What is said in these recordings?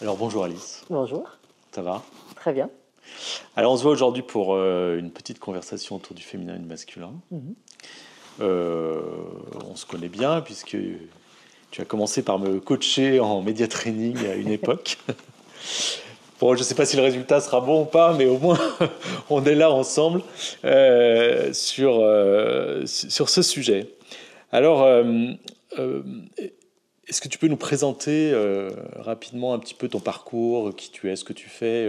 Alors bonjour Alice, Bonjour, ça va? très bien. Alors on se voit aujourd'hui pour une petite conversation autour du féminin et du masculin. On se connaît bien puisque tu as commencé par me coacher en média training à une époque. Bon, je ne sais pas si le résultat sera bon ou pas, mais au moins on est là ensemble sur ce sujet. Alors, est-ce que tu peux nous présenter rapidement un petit peu ton parcours, qui tu es, ce que tu fais,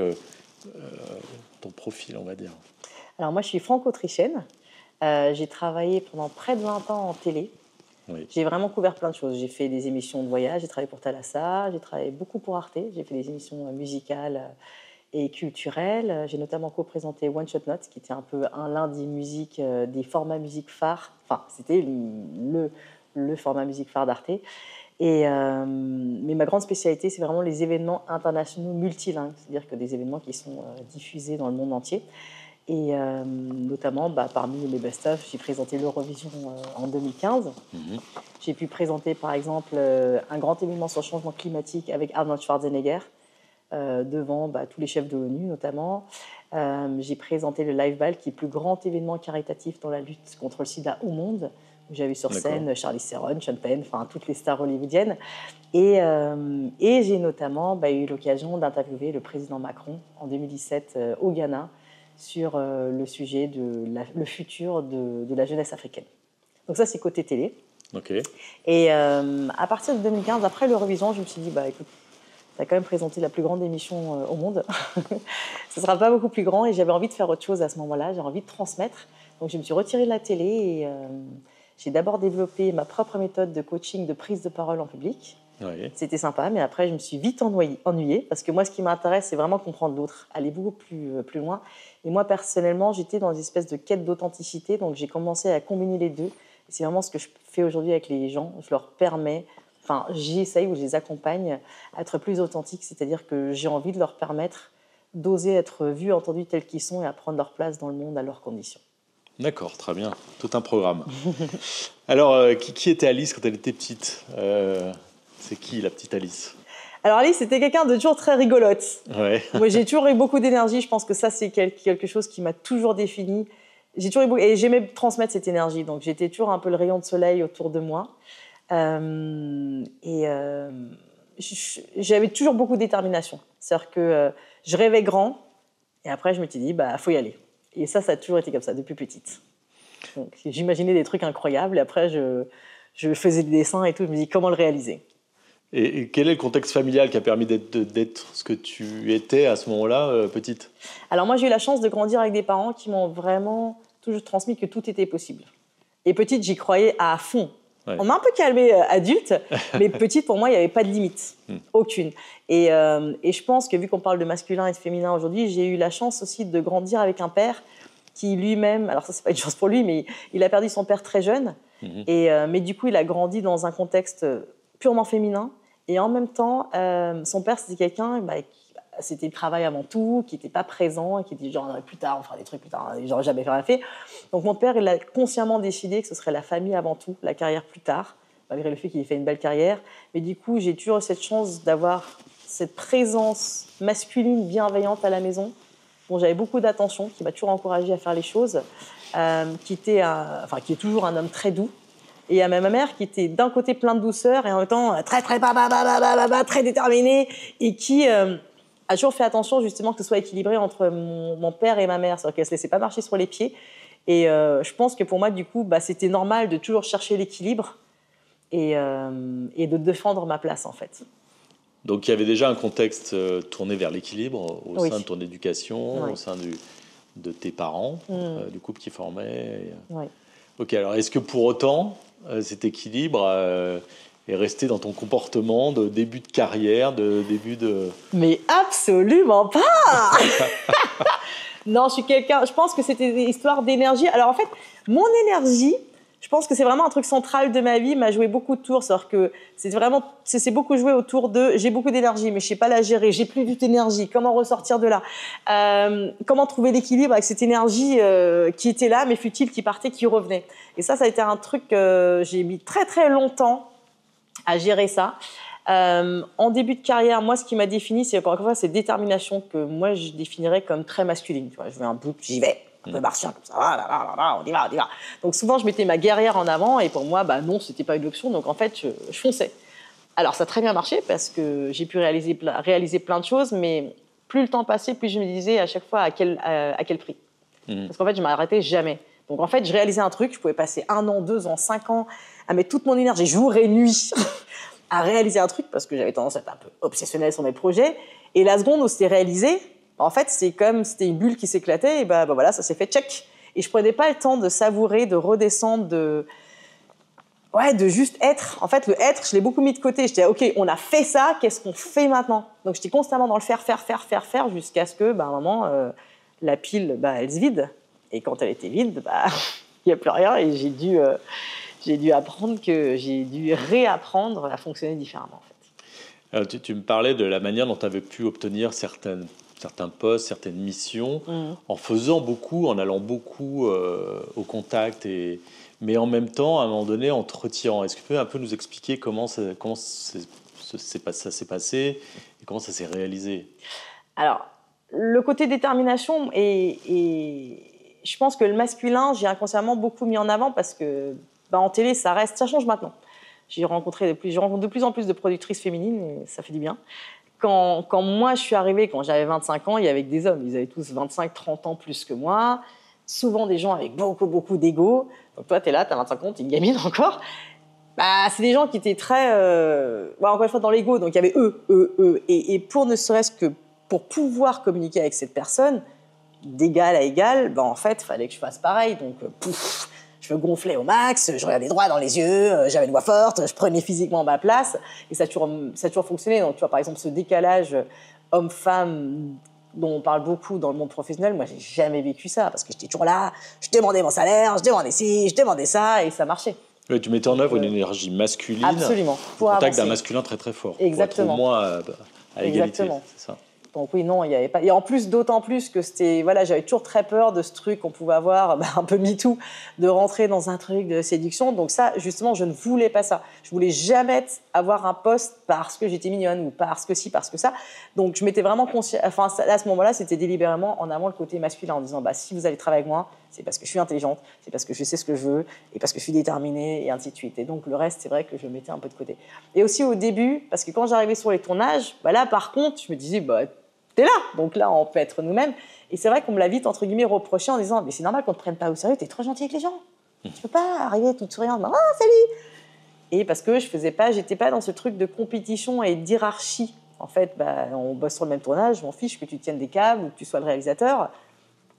ton profil, on va dire? Alors moi, je suis franco-autrichienne. J'ai travaillé pendant près de 20 ans en télé. Oui. J'ai vraiment couvert plein de choses. J'ai fait des émissions de voyage, j'ai travaillé pour Thalassa, j'ai travaillé beaucoup pour Arte, j'ai fait des émissions musicales et culturelles. J'ai notamment co-présenté One Shot Notes, qui était un peu un lundi musique, des formats musique phares. Enfin, c'était le format musique phare d'Arte. Mais ma grande spécialité, c'est vraiment les événements internationaux multilingues, c'est-à-dire que des événements qui sont diffusés dans le monde entier. Et notamment, parmi les best-of, j'ai présenté l'Eurovision en 2015. J'ai pu présenter, par exemple, un grand événement sur le changement climatique avec Arnold Schwarzenegger, devant tous les chefs de l'ONU, notamment. J'ai présenté le Live Ball, qui est le plus grand événement caritatif dans la lutte contre le sida au monde. J'avais sur scène Charlize Theron, Sean Penn, enfin toutes les stars hollywoodiennes. Et j'ai notamment eu l'occasion d'interviewer le président Macron en 2017 au Ghana sur le sujet le futur de la jeunesse africaine. Donc ça, c'est côté télé. Okay. Et à partir de 2015, après l'Eurovision, je me suis dit, écoute, tu as quand même présenté la plus grande émission au monde. Ce ne sera pas beaucoup plus grand et j'avais envie de faire autre chose à ce moment-là. J'ai envie de transmettre. Donc je me suis retirée de la télé et j'ai d'abord développé ma propre méthode de coaching de prise de parole en public. Oui. C'était sympa, mais après, je me suis vite ennuyée parce que moi, ce qui m'intéresse, c'est vraiment comprendre l'autre, aller beaucoup plus loin. Et moi, personnellement, j'étais dans une espèce de quête d'authenticité, donc j'ai commencé à combiner les deux. Et c'est vraiment ce que je fais aujourd'hui avec les gens. Je leur permets, j'essaye ou je les accompagne à être plus authentiques, c'est-à-dire que j'ai envie de leur permettre d'oser être vus, entendus tels qu'ils sont et à prendre leur place dans le monde à leurs conditions. D'accord, très bien. Tout un programme. Alors, qui était Alice quand elle était petite? C'est qui la petite Alice? Alors Alice, c'était quelqu'un de toujours très rigolote. Ouais. Moi, j'ai toujours eu beaucoup d'énergie. Je pense que ça, c'est quelque chose qui m'a toujours définie. J'ai toujours eu beaucoup, et j'aimais transmettre cette énergie. Donc, j'étais toujours un peu le rayon de soleil autour de moi. J'avais toujours beaucoup de détermination. C'est-à-dire que je rêvais grand. Et après, je me suis dit, faut y aller. Et ça a toujours été comme ça, depuis petite. Donc, j'imaginais des trucs incroyables. Et après, je faisais des dessins et tout. Je me dis, comment le réaliser? Et quel est le contexte familial qui a permis d'être ce que tu étais à ce moment-là, petite? Alors moi, j'ai eu la chance de grandir avec des parents qui m'ont vraiment toujours transmis que tout était possible. Et petite, j'y croyais à fond. Ouais. On m'a un peu calmée adulte, mais petite, pour moi, il n'y avait pas de limite, aucune. Et je pense que vu qu'on parle de masculin et de féminin aujourd'hui, j'ai eu la chance aussi de grandir avec un père qui lui-même, alors ça, c'est pas une chance pour lui, mais il a perdu son père très jeune. Mais du coup, il a grandi dans un contexte purement féminin. Et en même temps, son père, c'était quelqu'un, c'était le travail avant tout, qui n'était pas présent, qui était genre plus tard, on fera des trucs plus tard, j'aurais jamais rien fait. Donc mon père, il a consciemment décidé que ce serait la famille avant tout, la carrière plus tard, malgré le fait qu'il ait fait une belle carrière. Mais du coup, j'ai toujours eu cette chance d'avoir cette présence masculine bienveillante à la maison. Bon, j'avais beaucoup d'attention, qui m'a toujours encouragée à faire les choses, qui est toujours un homme très doux. Et il y a ma mère qui était d'un côté plein de douceur et en même temps très très déterminée et qui a toujours fait attention justement que ce soit équilibré entre mon père et ma mère, c'est-à-dire qu'elle se laissait pas marcher sur les pieds. Et je pense que pour moi du coup c'était normal de toujours chercher l'équilibre et de défendre ma place en fait. Donc il y avait déjà un contexte tourné vers l'équilibre au sein de ton éducation, au sein de tes parents, du couple qui formait. Oui. Ok, alors est-ce que pour autant cet équilibre est resté dans ton comportement de début de carrière, de début de... Mais absolument pas. Non, je pense que c'était des histoires d'énergie. Alors en fait, mon énergie, je pense que c'est vraiment un truc central de ma vie, m'a joué beaucoup de tours, c'est-à-dire que c'est beaucoup joué autour de j'ai beaucoup d'énergie, mais je sais pas la gérer, j'ai plus du tout d'énergie, comment ressortir de là, comment trouver l'équilibre avec cette énergie qui était là, mais futile, qui partait, qui revenait. Et ça a été un truc que j'ai mis très très longtemps à gérer ça. En début de carrière, moi, ce qui m'a défini, c'est encore une fois, c'est détermination que moi, je définirais comme très masculine. Tu vois, je veux un bout, j'y vais. Un peu martien, comme ça, on y va, on y va. Donc souvent, je mettais ma guerrière en avant et pour moi, non, c'était pas une option. Donc en fait, je fonçais. Alors ça a très bien marché parce que j'ai pu réaliser plein de choses, mais plus le temps passait, plus je me disais à chaque fois à quel prix. Parce qu'en fait, je m'arrêtais jamais. Donc en fait, je réalisais un truc, je pouvais passer 1 an, 2 ans, 5 ans à mettre toute mon énergie, jour et nuit, à réaliser un truc parce que j'avais tendance à être un peu obsessionnelle sur mes projets. Et la seconde où c'était réalisé, en fait, c'est comme c'était une bulle qui s'éclatait, et voilà, ça s'est fait check. Et je prenais pas le temps de savourer, de redescendre, de juste être. En fait, le être, je l'ai beaucoup mis de côté. J'étais, OK, on a fait ça, qu'est-ce qu'on fait maintenant? Donc, j'étais constamment dans le faire, jusqu'à ce que, à un moment, la pile, elle se vide. Et quand elle était vide, il n'y a plus rien. Et j'ai dû réapprendre à fonctionner différemment, en fait. Alors, tu me parlais de la manière dont tu avais pu obtenir certains postes, certaines missions, en faisant beaucoup, en allant beaucoup au contact, mais en même temps, à un moment donné, en te retirant. Est-ce que tu peux un peu nous expliquer comment ça s'est passé et comment ça s'est réalisé? Alors, le côté détermination, et je pense que le masculin, j'ai inconsciemment beaucoup mis en avant parce que en télé, ça change maintenant. Je rencontre de plus en plus de productrices féminines et ça fait du bien. Quand moi je suis arrivée, quand j'avais 25 ans, il y avait que des hommes. Ils avaient tous 25, 30 ans plus que moi. Souvent des gens avec beaucoup, beaucoup d'ego. Donc toi, tu es là, tu as 25 ans, tu es une gamine encore. C'est des gens qui étaient très, encore une fois, dans l'ego. Donc il y avait eux. Et pour ne serait-ce que pour pouvoir communiquer avec cette personne, d'égal à égal, en fait, il fallait que je fasse pareil. Donc, je me gonflais au max, je regardais droit dans les yeux, j'avais une voix forte, je prenais physiquement ma place, et ça a toujours fonctionné. Donc, tu vois, par exemple, ce décalage homme-femme dont on parle beaucoup dans le monde professionnel, moi, j'ai jamais vécu ça, parce que j'étais toujours là, je demandais mon salaire, je demandais ci, je demandais ça, et ça marchait. Oui, tu mettais en œuvre une énergie masculine, absolument, pour contact d'un masculin très très fort. Exactement. Pour moi, à égalité, c'est ça. Donc oui, non, il n'y avait pas. Et en plus, d'autant plus que c'était, j'avais toujours très peur de ce truc qu'on pouvait avoir, un peu MeToo, de rentrer dans un truc de séduction. Donc ça, justement, je ne voulais pas ça. Je voulais jamais avoir un poste parce que j'étais mignonne ou parce que ci, parce que ça. Donc je m'étais vraiment consciente. Enfin, à ce moment-là, c'était délibérément en avant le côté masculin, en disant, si vous allez travailler avec moi, c'est parce que je suis intelligente, c'est parce que je sais ce que je veux, et parce que je suis déterminée, et ainsi de suite. Et donc le reste, c'est vrai que je le mettais un peu de côté. Et aussi au début, parce que quand j'arrivais sur les tournages, là, par contre, je me disais, t'es là, donc là, on peut être nous-mêmes. Et c'est vrai qu'on me l'a vite, entre guillemets, reproché en disant, mais c'est normal qu'on ne te prenne pas au sérieux, t'es trop gentil avec les gens. Tu peux pas arriver toute souriante, salut. Et parce que j'étais pas dans ce truc de compétition et d'hierarchie. En fait, on bosse sur le même tournage, je m'en fiche que tu tiennes des câbles ou que tu sois le réalisateur.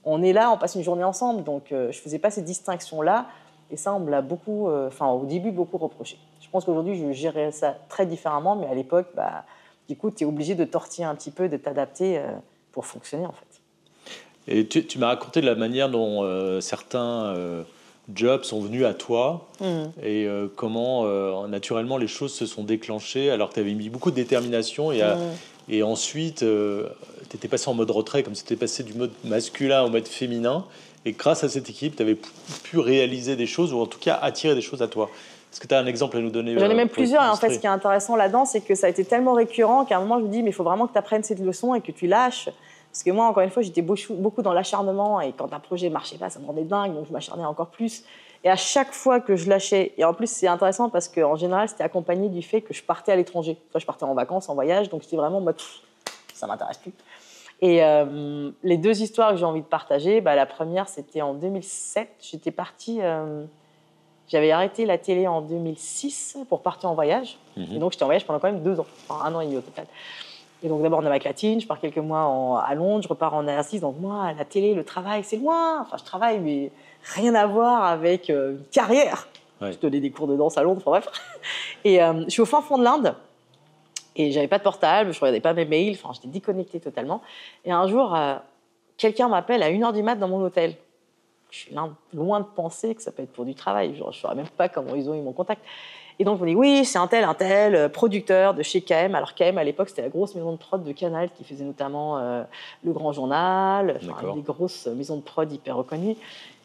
On est là, on passe une journée ensemble, donc je faisais pas ces distinctions-là. Et ça, on me l'a beaucoup, au début, beaucoup reproché. Je pense qu'aujourd'hui, je gérais ça très différemment, mais à l'époque, du coup, tu es obligé de tortiller un petit peu, de t'adapter pour fonctionner, en fait. Et tu m'as raconté de la manière dont certains jobs sont venus à toi et comment, naturellement, les choses se sont déclenchées alors que tu avais mis beaucoup de détermination et ensuite, tu étais passé en mode retrait, comme si tu étais passé du mode masculin au mode féminin. Et grâce à cette équipe, tu avais pu réaliser des choses ou en tout cas attirer des choses à toi. Est-ce que tu as un exemple à nous donner? J'en ai même plusieurs. Et en fait, ce qui est intéressant là-dedans, c'est que ça a été tellement récurrent qu'à un moment, je me dis, mais il faut vraiment que tu apprennes cette leçon et que tu lâches. Parce que moi, encore une fois, j'étais beaucoup dans l'acharnement. Et quand un projet ne marchait pas, ça me rendait dingue. Donc, je m'acharnais encore plus. Et à chaque fois que je lâchais, et en plus, c'est intéressant parce qu'en général, c'était accompagné du fait que je partais à l'étranger. Soit je partais en vacances, en voyage. Donc, j'étais vraiment en mode, ça ne m'intéresse plus. Et les deux histoires que j'ai envie de partager, la première, c'était en 2007. J'étais partie... J'avais arrêté la télé en 2006 pour partir en voyage. Et donc, j'étais en voyage pendant quand même 2 ans, enfin 1 an et demi au total. Et donc, d'abord en Amérique latine, je pars quelques mois à Londres, je repars en Asie. Donc, moi, la télé, le travail, c'est loin. Enfin, je travaille, mais rien à voir avec une carrière. Ouais. Je donnais des cours de danse à Londres, enfin bref. Et je suis au fin fond de l'Inde. Et j'avais pas de portable, je regardais pas mes mails. Enfin, j'étais déconnectée totalement. Et un jour, quelqu'un m'appelle à 1h du mat dans mon hôtel. Je suis loin de penser que ça peut être pour du travail. Genre, je ne saurais même pas comment ils ont eu mon contact. Et donc, on dit, oui, c'est un tel, producteur de chez KM. Alors, KM, à l'époque, c'était la grosse maison de prod de Canal qui faisait notamment Le Grand Journal, des grosses maisons de prod hyper reconnues.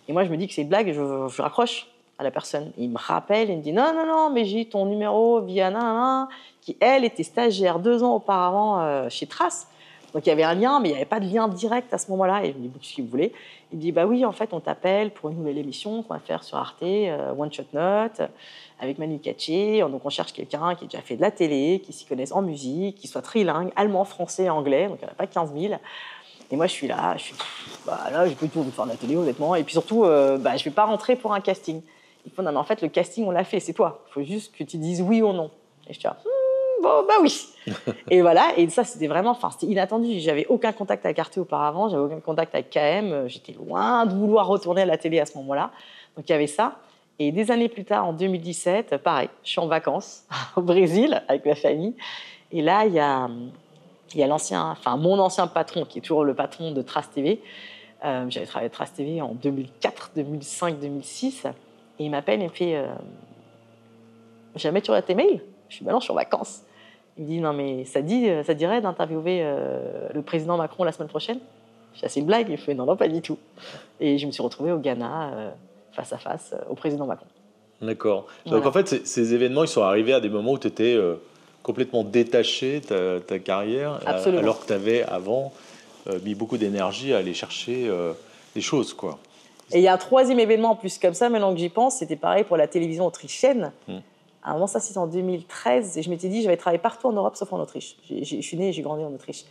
Et moi, je me dis que c'est une blague et je raccroche. à la personne. Il me rappelle, il me dit non, non, non, mais j'ai eu ton numéro via nan, qui, elle, était stagiaire 2 ans auparavant chez Trace. Donc il y avait un lien, mais il n'y avait pas de lien direct à ce moment-là. Et il me dit, si vous voulez. Il dit, bah oui, en fait, on t'appelle pour une nouvelle émission qu'on va faire sur Arte, One Shot Note, avec Manu Katché. Donc on cherche quelqu'un qui a déjà fait de la télé, qui s'y connaisse en musique, qui soit trilingue, allemand, français, anglais. Donc il n'y en a pas 15 000. Et moi, je suis là, là, j'ai plus tout envie de faire de la télé, honnêtement. Et puis surtout, je ne vais pas rentrer pour un casting. Il faut, non, mais en fait, le casting, on l'a fait, c'est toi. Il faut juste que tu dises oui ou non. Et je dis, bon, bah oui. Et voilà, et ça, c'était vraiment, c'était inattendu. J'avais aucun contact avec Arte auparavant, j'avais aucun contact avec KM. J'étais loin de vouloir retourner à la télé à ce moment-là. Donc, il y avait ça. Et des années plus tard, en 2017, pareil, je suis en vacances au Brésil avec ma famille. Et là, il y a mon ancien patron, qui est toujours le patron de Trace TV. J'avais travaillé à Trace TV en 2004, 2005, 2006. Et il m'appelle et me fait jamais tu regardes tes mails? Je suis non, je suis en vacances. Il me dit non, mais ça dirait d'interviewer le président Macron la semaine prochaine? Je suis assez une blague. Il me fait non, pas du tout. Et je me suis retrouvée au Ghana, face à face, au président Macron. D'accord. Voilà. Donc en fait, ces événements, ils sont arrivés à des moments où tu étais complètement détaché de ta carrière, alors que tu avais avant mis beaucoup d'énergie à aller chercher des choses, quoi. Et il y a un troisième événement en plus comme ça, maintenant que j'y pense, c'était pareil pour la télévision autrichienne. À un moment, ça c'était en 2013, et je m'étais dit, je vais travailler partout en Europe sauf en Autriche. Je suis née et j'ai grandi en Autriche.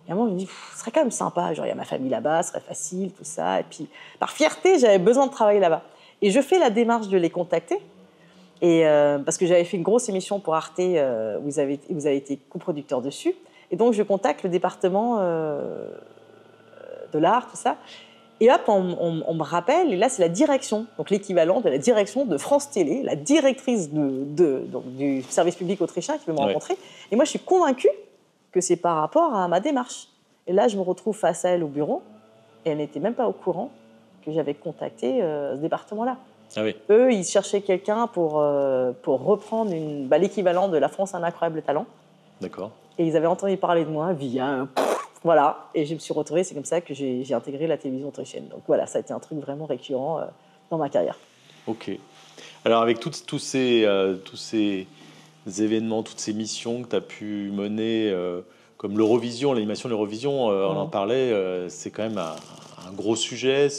Et à un moment, je me dis, ce serait quand même sympa, genre il y a ma famille là-bas, ce serait facile, tout ça. Et puis, par fierté, j'avais besoin de travailler là-bas. Et je fais la démarche de les contacter, et, parce que j'avais fait une grosse émission pour Arte, où vous avez été coproducteur dessus. Et donc, je contacte le département de l'art, tout ça. Et hop, on me rappelle, et là, c'est la direction, donc l'équivalent de la direction de France Télé, la directrice donc, du service public autrichien qui veut me rencontrer. Et moi, je suis convaincue que c'est par rapport à ma démarche. Et là, je me retrouve face à elle au bureau, et elle n'était même pas au courant que j'avais contacté ce département-là. Ah oui. Eux, ils cherchaient quelqu'un pour reprendre l'équivalent de La France a un incroyable talent. D'accord. Et ils avaient entendu parler de moi via... Voilà, et je me suis retrouvée, c'est comme ça que j'ai intégré la télévision autrichienne. Donc voilà, ça a été un truc vraiment récurrent dans ma carrière. Ok. Alors avec tous ces événements, toutes ces missions que tu as pu mener, comme l'Eurovision, l'animation de l'Eurovision, on en parlait, c'est quand même un gros sujet,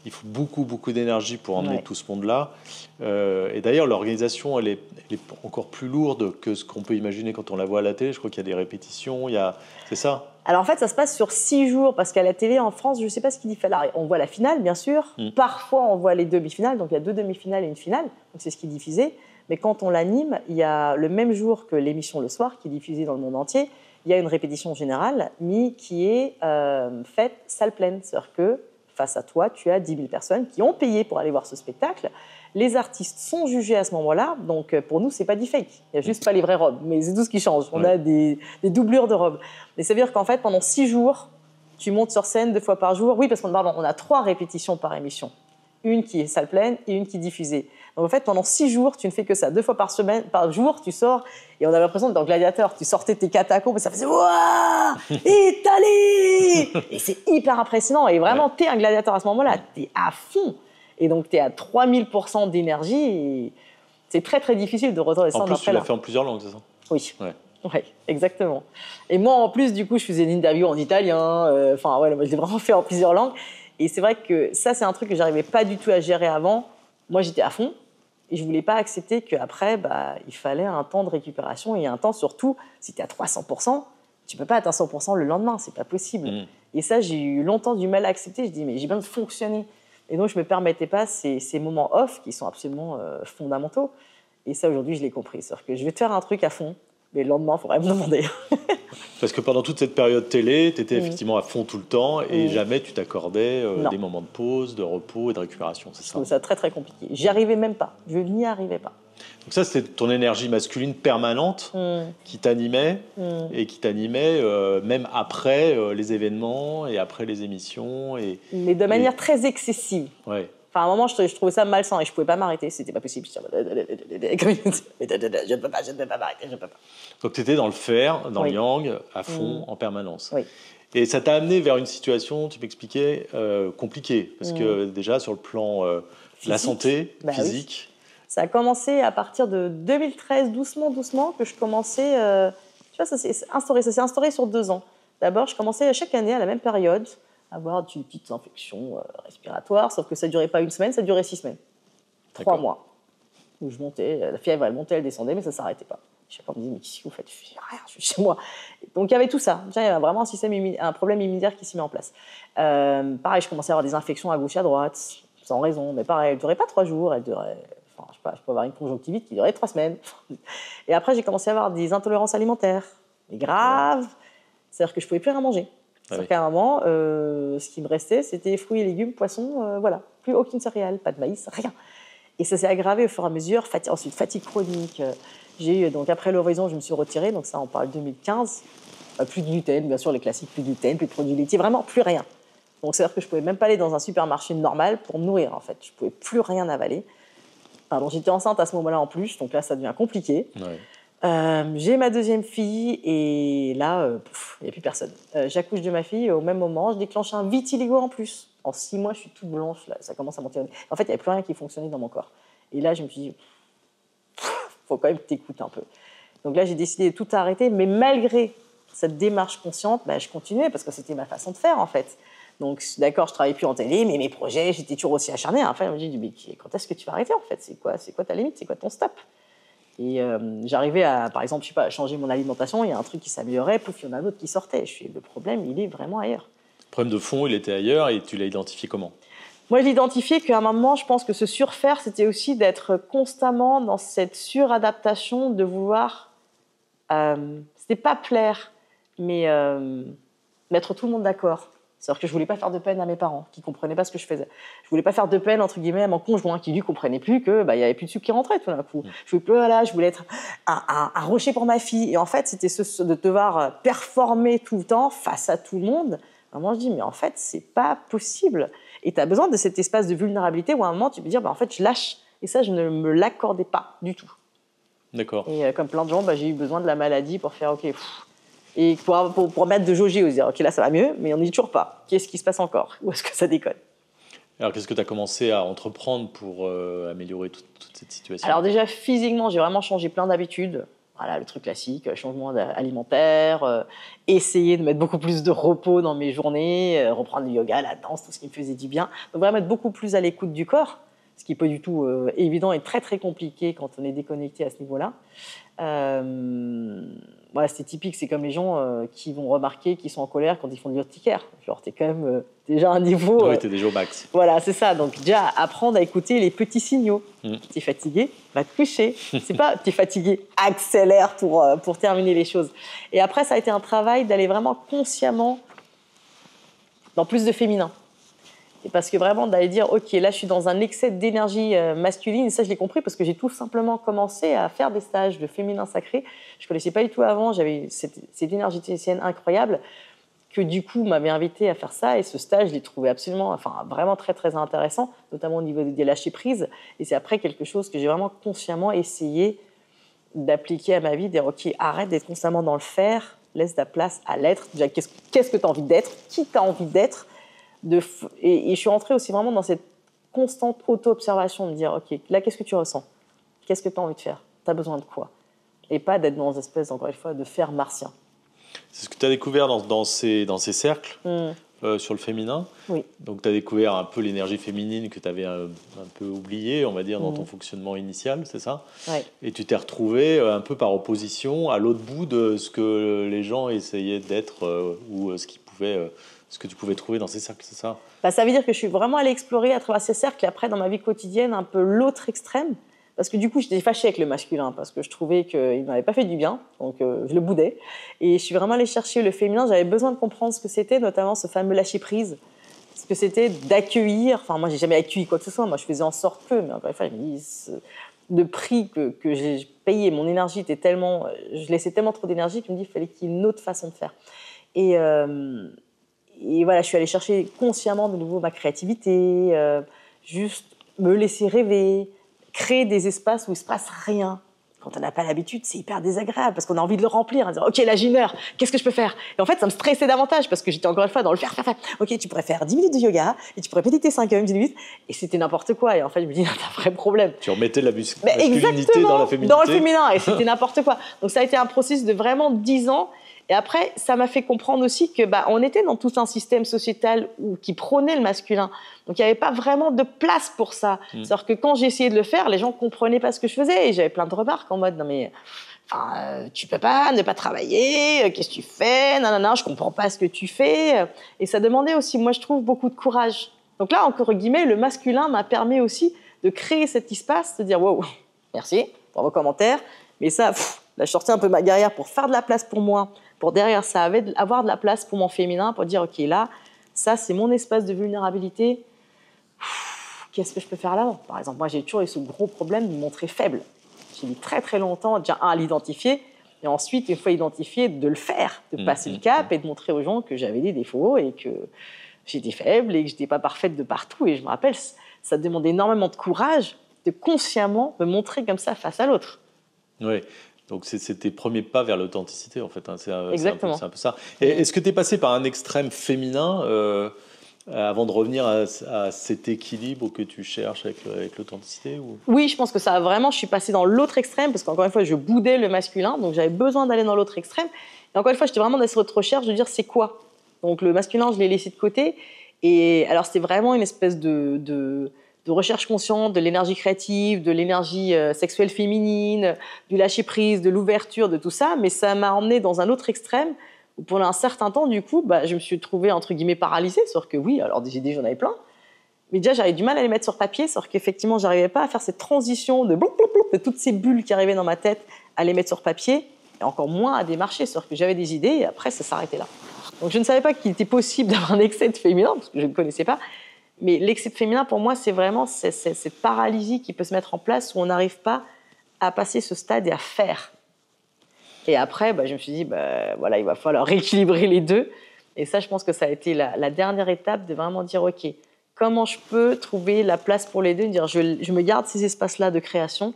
il faut beaucoup d'énergie pour emmener tout ce monde-là. Et d'ailleurs, l'organisation, elle est encore plus lourde que ce qu'on peut imaginer quand on la voit à la télé. Je crois qu'il y a des répétitions, c'est ça? Alors en fait, ça se passe sur 6 jours, parce qu'à la télé, en France, je ne sais pas ce qu'il dit. On voit la finale, bien sûr. Parfois, on voit les demi-finales. Donc il y a 2 demi-finales et une finale. Donc c'est ce qui est diffusé. Mais quand on l'anime, il y a le même jour que l'émission le soir, qui est diffusée dans le monde entier, il y a une répétition générale, mais qui est faite salle pleine. C'est-à-dire que face à toi, tu as 10 000 personnes qui ont payé pour aller voir ce spectacle. Les artistes sont jugés à ce moment-là, donc pour nous, c'est pas du fake. Il n'y a juste pas les vraies robes, mais c'est tout ce qui change. On a des doublures de robes. Mais ça veut dire qu'en fait, pendant 6 jours, tu montes sur scène 2 fois par jour. Oui, parce qu'on a 3 répétitions par émission. Une qui est salle pleine et une qui est diffusée. Donc en fait, pendant 6 jours, tu ne fais que ça. 2 fois par jour, tu sors, et on avait l'impression que dans Gladiateur, tu sortais tes catacombes et ça faisait « Waouh, étalé !» Et c'est hyper impressionnant. Et vraiment, t'es un gladiateur à ce moment-là, t'es à fond. Et donc, t'es à 3000% d'énergie. Et c'est très, très difficile de redescendre après. En plus, tu l'as fait en plusieurs langues, c'est ça? Oui. Ouais, exactement. Et moi, en plus, du coup, je faisais une interview en italien. Moi, je l'ai vraiment fait en plusieurs langues. Et c'est vrai que ça, c'est un truc que j'arrivais pas du tout à gérer avant. Moi, j'étais à fond. Et je voulais pas accepter qu'après, il fallait un temps de récupération et un temps, surtout, si tu es à 300%, tu peux pas être à 100% le lendemain, c'est pas possible. Et ça, j'ai eu longtemps du mal à accepter. Je dis, mais j'ai besoin de fonctionner. Et donc, je me permettais pas ces moments off qui sont absolument fondamentaux. Et ça, aujourd'hui, je l'ai compris. C'est-à-dire que je vais te faire un truc à fond, mais le lendemain, il faudrait me demander. Parce que pendant toute cette période télé, tu étais effectivement à fond tout le temps et jamais tu t'accordais des moments de pause, de repos et de récupération, c'est ça? Je trouve ça très, très compliqué. J'y arrivais même pas. Je n'y arrivais pas. Donc ça, c'était ton énergie masculine permanente qui t'animait et qui t'animait même après les événements et après les émissions. Mais de manière très excessive. Ouais. Enfin, à un moment, je trouvais ça malsain et je ne pouvais pas m'arrêter. C'était pas possible. Je ne peux pas m'arrêter, je ne peux pas. Donc tu étais dans le faire, dans le yang, à fond, en permanence. Oui. Et ça t'a amené vers une situation, tu m'expliquais, compliquée. Parce que déjà, sur le plan La santé, physique. Oui. Ça a commencé à partir de 2013, doucement, que je commençais... tu vois, ça s'est instauré sur 2 ans. D'abord, je commençais chaque année à la même période à avoir une petite infection respiratoire, sauf que ça ne durait pas 1 semaine, ça durait 6 semaines. 3 mois. Où je montais, la fièvre, elle montait, elle descendait, mais ça ne s'arrêtait pas. Chaque fois, on me disait, mais qu'est-ce que vous faites? Je fais rien, je suis chez moi. Donc, il y avait tout ça. Il y avait vraiment un problème immunitaire qui s'y met en place. Pareil, je commençais à avoir des infections à gauche et à droite, sans raison. Mais pareil, elle ne durait pas 3 jours, elle durait... Enfin, je sais pas, je peux avoir une conjonctivite qui durait 3 semaines. Et après, j'ai commencé à avoir des intolérances alimentaires. Mais graves. C'est-à-dire que je ne pouvais plus rien manger. C'est-à-dire qu'à un moment, ce qui me restait, c'était fruits et légumes, poissons, voilà. Plus aucune céréale, pas de maïs, rien. Et ça s'est aggravé au fur et à mesure. Ensuite, fatigue chronique. J'ai eu, donc après l'horizon, je me suis retirée. Donc ça, on parle 2015. Plus de gluten, bien sûr, les classiques, plus de gluten, plus de produits laitiers, vraiment plus rien. Donc c'est-à-dire que je ne pouvais même pas aller dans un supermarché normal pour me nourrir, en fait. Je ne pouvais plus rien avaler. Pardon, j'étais enceinte à ce moment-là en plus, donc là, ça devient compliqué. J'ai ma 2e fille et là, il n'y a plus personne. J'accouche de ma fille et au même moment, je déclenche un vitiligo en plus. En 6 mois, je suis toute blanche, là, ça commence à monter. En fait, il n'y avait plus rien qui fonctionnait dans mon corps. Et là, je me suis dit, faut quand même que tu écoutes un peu. Donc là, j'ai décidé de tout arrêter, mais malgré cette démarche consciente, je continuais parce que c'était ma façon de faire, en fait. Donc, d'accord, je ne travaillais plus en télé, mais mes projets, j'étais toujours aussi acharnée. Enfin, je me dis, mais quand est-ce que tu vas arrêter, en fait? C'est quoi ta limite? C'est quoi ton stop? Et j'arrivais à, par exemple, je sais pas, à changer mon alimentation, il y a un truc qui s'améliorait, pouf, il y en a un autre qui sortait. Je suis, le problème, il est vraiment ailleurs. Le problème de fond, il était ailleurs et tu l'as identifié comment? Moi, je l'ai identifié qu'à un moment, je pense que se surfaire, c'était aussi d'être constamment dans cette suradaptation, de vouloir, c'était pas plaire, mais mettre tout le monde d'accord. C'est-à-dire que je voulais pas faire de peine à mes parents, qui comprenaient pas ce que je faisais. Je voulais pas faire de peine, entre guillemets, à mon conjoint, qui lui comprenait plus que, il y avait plus de sucre qui rentrait tout d'un coup. Je voulais être un rocher pour ma fille. Et en fait, c'était de devoir performer tout le temps face à tout le monde. À un moment, je dis, mais en fait, c'est pas possible. Et tu as besoin de cet espace de vulnérabilité où à un moment, tu peux dire, en fait, je lâche. Et ça, je ne me l'accordais pas du tout. D'accord. Et comme plein de gens, j'ai eu besoin de la maladie pour faire, OK, et pour mettre de jauger, se dire, OK, là, ça va mieux, mais on n'y est toujours pas. Qu'est-ce qui se passe encore? Ou est-ce que ça déconne? Alors, qu'est-ce que tu as commencé à entreprendre pour améliorer toute cette situation? Alors déjà, physiquement, j'ai vraiment changé plein d'habitudes. Voilà, le truc classique, changement alimentaire, essayer de mettre beaucoup plus de repos dans mes journées, reprendre le yoga, la danse, tout ce qui me faisait du bien. Donc vraiment être beaucoup plus à l'écoute du corps, ce qui n'est pas du tout évident et très très compliqué quand on est déconnecté à ce niveau-là. Voilà, c'est typique, c'est comme les gens qui vont remarquer qu'ils sont en colère quand ils font de l'urticaire. Genre, t'es quand même déjà à un niveau... Oui, t'es déjà au max. Voilà, c'est ça. Donc déjà, apprendre à écouter les petits signaux. T'es fatigué, va te coucher. C'est pas t'es fatigué, accélère pour terminer les choses. Et après, ça a été un travail d'aller vraiment consciemment dans plus de féminin. Et parce que vraiment, d'aller dire, OK, là, je suis dans un excès d'énergie masculine. Et ça, je l'ai compris parce que j'ai tout simplement commencé à faire des stages de féminin sacré. Je ne connaissais pas du tout avant. J'avais cette énergéticienne incroyable que, du coup, m'avait invité à faire ça. Et ce stage, je l'ai trouvé vraiment très, très intéressant, notamment au niveau des lâcher-prises. Et c'est après quelque chose que j'ai vraiment consciemment essayé d'appliquer à ma vie, de dire, OK, arrête d'être constamment dans le faire, laisse ta place à l'être. Déjà, qu'est-ce que tu as envie d'être? Qui tu as envie d'être? Et je suis rentrée aussi vraiment dans cette constante auto-observation, de me dire, OK, là, qu'est-ce que tu ressens? Qu'est-ce que tu as envie de faire? Tu as besoin de quoi? Et pas d'être dans une espèce, encore une fois, de faire martien. C'est ce que tu as découvert dans ces cercles sur le féminin. Oui. Donc, tu as découvert un peu l'énergie féminine que tu avais un peu oubliée, on va dire, dans ton fonctionnement initial, c'est ça? Oui. Et tu t'es retrouvée un peu par opposition à l'autre bout de ce que les gens essayaient d'être ou ce que tu pouvais trouver dans ces cercles, c'est ça? Ça veut dire que je suis vraiment allée explorer à travers ces cercles et après, dans ma vie quotidienne, un peu l'autre extrême. Parce que du coup, j'étais fâchée avec le masculin parce que je trouvais qu'il ne m'avait pas fait du bien, donc je le boudais. Et je suis vraiment allée chercher le féminin. J'avais besoin de comprendre ce que c'était, notamment ce fameux lâcher-prise. Ce que c'était d'accueillir. Enfin, moi, je n'ai jamais accueilli quoi que ce soit. Moi, je faisais en sorte que, mais encore une fois, je me dis, le prix que j'ai payé, mon énergie était tellement... Je laissais tellement trop d'énergie que je me dis qu'il fallait qu'il y ait une autre façon de faire. Et voilà, je suis allée chercher consciemment de nouveau ma créativité, juste me laisser rêver, créer des espaces où il ne se passe rien. Quand on n'a pas l'habitude, c'est hyper désagréable parce qu'on a envie de le remplir, en disant « Ok, là j'ai une heure, qu'est-ce que je peux faire ?» Et en fait, ça me stressait davantage parce que j'étais encore une fois dans le faire. Ok, tu pourrais faire 10 minutes de yoga et tu pourrais méditer 5 minutes. Et c'était n'importe quoi. Et en fait, je me dis « T'as un vrai problème. » Tu remettais la masculinité dans la féminité. Dans le féminin. Et c'était n'importe quoi. Donc ça a été un processus de vraiment 10 ans. Et après, ça m'a fait comprendre aussi que on était dans tout un système sociétal qui prônait le masculin. Donc il n'y avait pas vraiment de place pour ça. C'est-à-dire que quand j'essayais de le faire, les gens ne comprenaient pas ce que je faisais. Et j'avais plein de remarques en mode « Non mais tu peux pas ne pas travailler, qu'est-ce que tu fais? Non, je comprends pas ce que tu fais. » Et ça demandait aussi, moi je trouve, beaucoup de courage. Donc là, entre guillemets, le masculin m'a permis aussi de créer cet espace, de dire « Wow, merci pour vos commentaires. » Mais ça, là, je sortais un peu ma guerrière pour faire de la place pour moi. Pour derrière ça, avoir de la place pour mon féminin, pour dire, OK, là, ça, c'est mon espace de vulnérabilité. Qu'est-ce que je peux faire là? Par exemple, moi, j'ai toujours eu ce gros problème de me montrer faible. J'ai mis très, très longtemps, déjà, à l'identifier, et ensuite, une fois identifié, de le faire, de passer le cap et de montrer aux gens que j'avais des défauts et que j'étais faible et que je n'étais pas parfaite de partout. Et je me rappelle, ça demandait énormément de courage de consciemment me montrer comme ça face à l'autre. Oui. Donc, c'est tes premiers pas vers l'authenticité, en fait. Hein. Exactement. C'est un peu ça. Et est-ce que tu es passé par un extrême féminin avant de revenir à cet équilibre que tu cherches avec l'authenticité ou... Oui, je pense que ça vraiment, je suis passée dans l'autre extrême parce qu'encore une fois, je boudais le masculin, donc j'avais besoin d'aller dans l'autre extrême. Et encore une fois, j'étais vraiment dans cette recherche de dire c'est quoi. Donc le masculin, je l'ai laissé de côté. Et alors, c'était vraiment une espèce de recherche consciente, de l'énergie créative, de l'énergie sexuelle féminine, du lâcher-prise, de l'ouverture, de tout ça. Mais ça m'a emmenée dans un autre extrême où pendant un certain temps, du coup, je me suis trouvée, entre guillemets, paralysée. Sauf que oui, alors des idées, j'en avais plein. Mais déjà, j'avais du mal à les mettre sur papier. Sauf qu'effectivement, j'arrivais pas à faire cette transition de toutes ces bulles qui arrivaient dans ma tête, à les mettre sur papier. Et encore moins à démarcher. Sauf que j'avais des idées et après, ça s'arrêtait là. Donc je ne savais pas qu'il était possible d'avoir un excès de féminin, parce que je ne connaissais pas. Mais l'excès de féminin, pour moi, c'est vraiment cette paralysie qui peut se mettre en place où on n'arrive pas à passer ce stade et à faire. Et après, je me suis dit, voilà, il va falloir rééquilibrer les deux. Et ça, je pense que ça a été la dernière étape de vraiment dire, OK, comment je peux trouver la place pour les deux, de dire, je me garde ces espaces-là de création.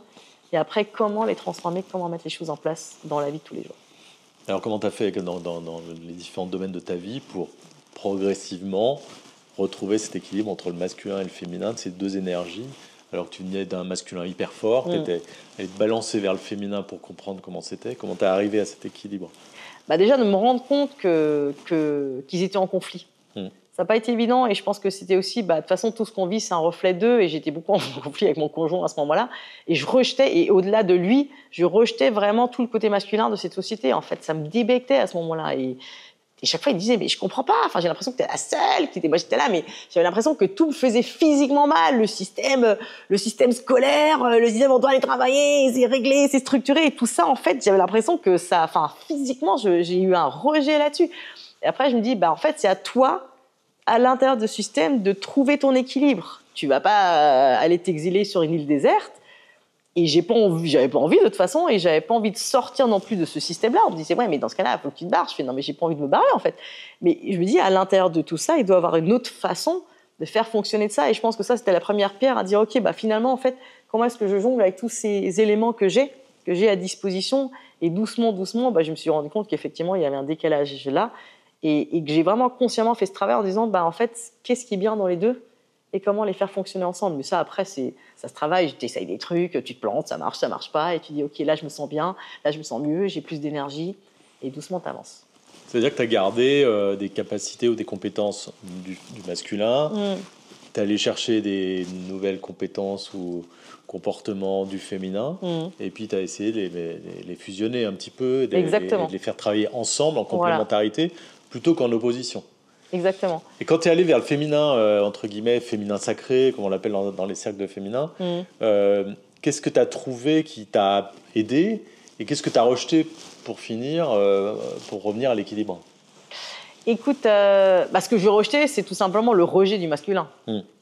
Et après, comment les transformer, comment mettre les choses en place dans la vie de tous les jours. Alors, comment tu as fait dans les différents domaines de ta vie pour progressivement retrouver cet équilibre entre le masculin et le féminin, de ces deux énergies, alors que tu venais d'un masculin hyper fort, tu étais allé te balancer vers le féminin pour comprendre comment c'était. Comment tu es arrivé à cet équilibre? Déjà, de me rendre compte qu'ils étaient en conflit. Ça n'a pas été évident et je pense que c'était aussi, de toute façon, tout ce qu'on vit, c'est un reflet d'eux et j'étais beaucoup en conflit avec mon conjoint à ce moment-là. Et je rejetais, et au-delà de lui, je rejetais vraiment tout le côté masculin de cette société. En fait, ça me débectait à ce moment-là. Et chaque fois, il me disait, mais je comprends pas. Enfin, j'ai l'impression que tu es la seule. Moi, j'étais là, mais j'avais l'impression que tout me faisait physiquement mal. Le système scolaire, le système, on doit aller travailler, c'est réglé, c'est structuré. Et tout ça, en fait, j'avais l'impression que ça, physiquement, j'ai eu un rejet là-dessus. Et après, je me dis, en fait, c'est à toi, à l'intérieur de ce système, de trouver ton équilibre. Tu vas pas aller t'exiler sur une île déserte. Et j'avais pas envie de toute façon, et j'avais pas envie de sortir non plus de ce système-là. On me disait, ouais, mais dans ce cas-là, il faut que tu te barres. Je fais, non, mais j'ai pas envie de me barrer, en fait. Mais je me dis, à l'intérieur de tout ça, il doit y avoir une autre façon de faire fonctionner de ça. Et je pense que ça, c'était la première pierre à dire, OK, finalement, en fait, comment est-ce que je jongle avec tous ces éléments que j'ai à disposition? Et doucement, je me suis rendu compte qu'effectivement, il y avait un décalage là. Et que j'ai vraiment consciemment fait ce travail en disant, en fait, qu'est-ce qui est bien dans les deux et comment les faire fonctionner ensemble. Mais ça, après, ça se travaille. Tu essayes des trucs, tu te plantes, ça marche pas. Et tu dis, OK, là, je me sens bien, là, je me sens mieux, j'ai plus d'énergie. Et doucement, tu avances. C'est-à-dire que tu as gardé des capacités ou des compétences du masculin. Tu es allé chercher des nouvelles compétences ou comportements du féminin. Et puis, tu as essayé de les fusionner un petit peu, de les faire travailler ensemble, en complémentarité, plutôt qu'en opposition. Exactement. Et quand tu es allé vers le féminin, entre guillemets, féminin sacré, comme on l'appelle dans les cercles de féminin, qu'est-ce que tu as trouvé qui t'a aidé et qu'est-ce que tu as rejeté pour finir, pour revenir à l'équilibre? Écoute, ce que je rejetais, c'est tout simplement le rejet du masculin.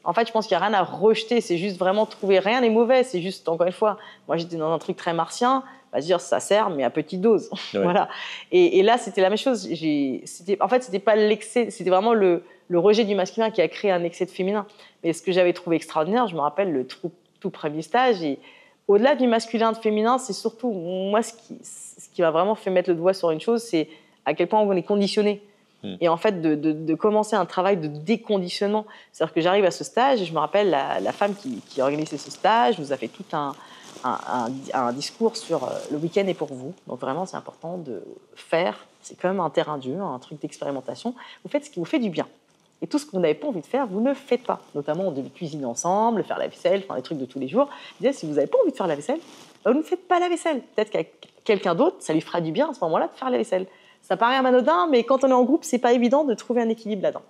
En fait, je pense qu'il n'y a rien à rejeter, c'est juste vraiment trouver, rien n'est mauvais, c'est juste, encore une fois, moi j'étais dans un truc très martien, dire ça sert, mais à petite dose. Ouais. Voilà. Et là, c'était la même chose. En fait, c'était pas l'excès, c'était vraiment le rejet du masculin qui a créé un excès de féminin. Mais ce que j'avais trouvé extraordinaire, je me rappelle le tout premier stage, et Au-delà du masculin, de féminin, c'est surtout, moi, ce qui m'a vraiment fait mettre le doigt sur une chose, c'est à quel point on est conditionné. Et en fait, de commencer un travail de déconditionnement. C'est-à-dire que j'arrive à ce stage, et je me rappelle, la femme qui organisait ce stage nous a fait tout un discours sur le week-end est pour vous. Donc vraiment, c'est important de faire, c'est quand même un terrain de jeu, un truc d'expérimentation. Vous faites ce qui vous fait du bien. Et tout ce que vous n'avez pas envie de faire, vous ne faites pas. Notamment, on devait cuisiner ensemble, faire la vaisselle, enfin les trucs de tous les jours. Je disais, si vous n'avez pas envie de faire la vaisselle, vous ne faites pas la vaisselle. Peut-être qu'avec quelqu'un d'autre, ça lui fera du bien à ce moment-là de faire la vaisselle. Ça paraît anodin, mais quand on est en groupe, c'est pas évident de trouver un équilibre là-dedans.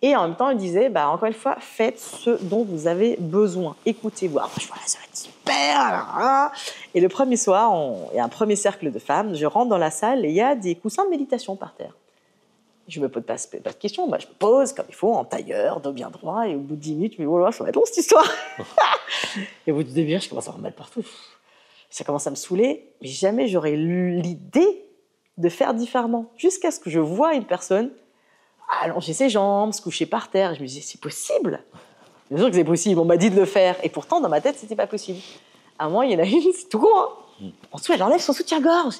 Et en même temps, il disait, encore une fois, faites ce dont vous avez besoin. Écoutez-vous. Alors, je vois, ça va être super. Et le premier soir, il y a un premier cercle de femmes. Je rentre dans la salle et il y a des coussins de méditation par terre. Je ne me pose pas de questions. Je me pose comme il faut, en tailleur, dos bien droit. Et au bout de 10 minutes, je me dis, oh là, ça va être long cette histoire. Et au bout de 2 minutes, je commence à avoir mal partout. Ça commence à me saouler. Mais jamais j'aurais eu l'idée de faire différemment. Jusqu'à ce que je vois une personne allonger ses jambes, se coucher par terre. Et je me disais, c'est possible. Bien sûr que c'est possible. On m'a dit de le faire. Et pourtant, dans ma tête, c'était pas possible. À un moment, il y en a une, c'est tout con. En dessous, elle enlève son soutien-gorge.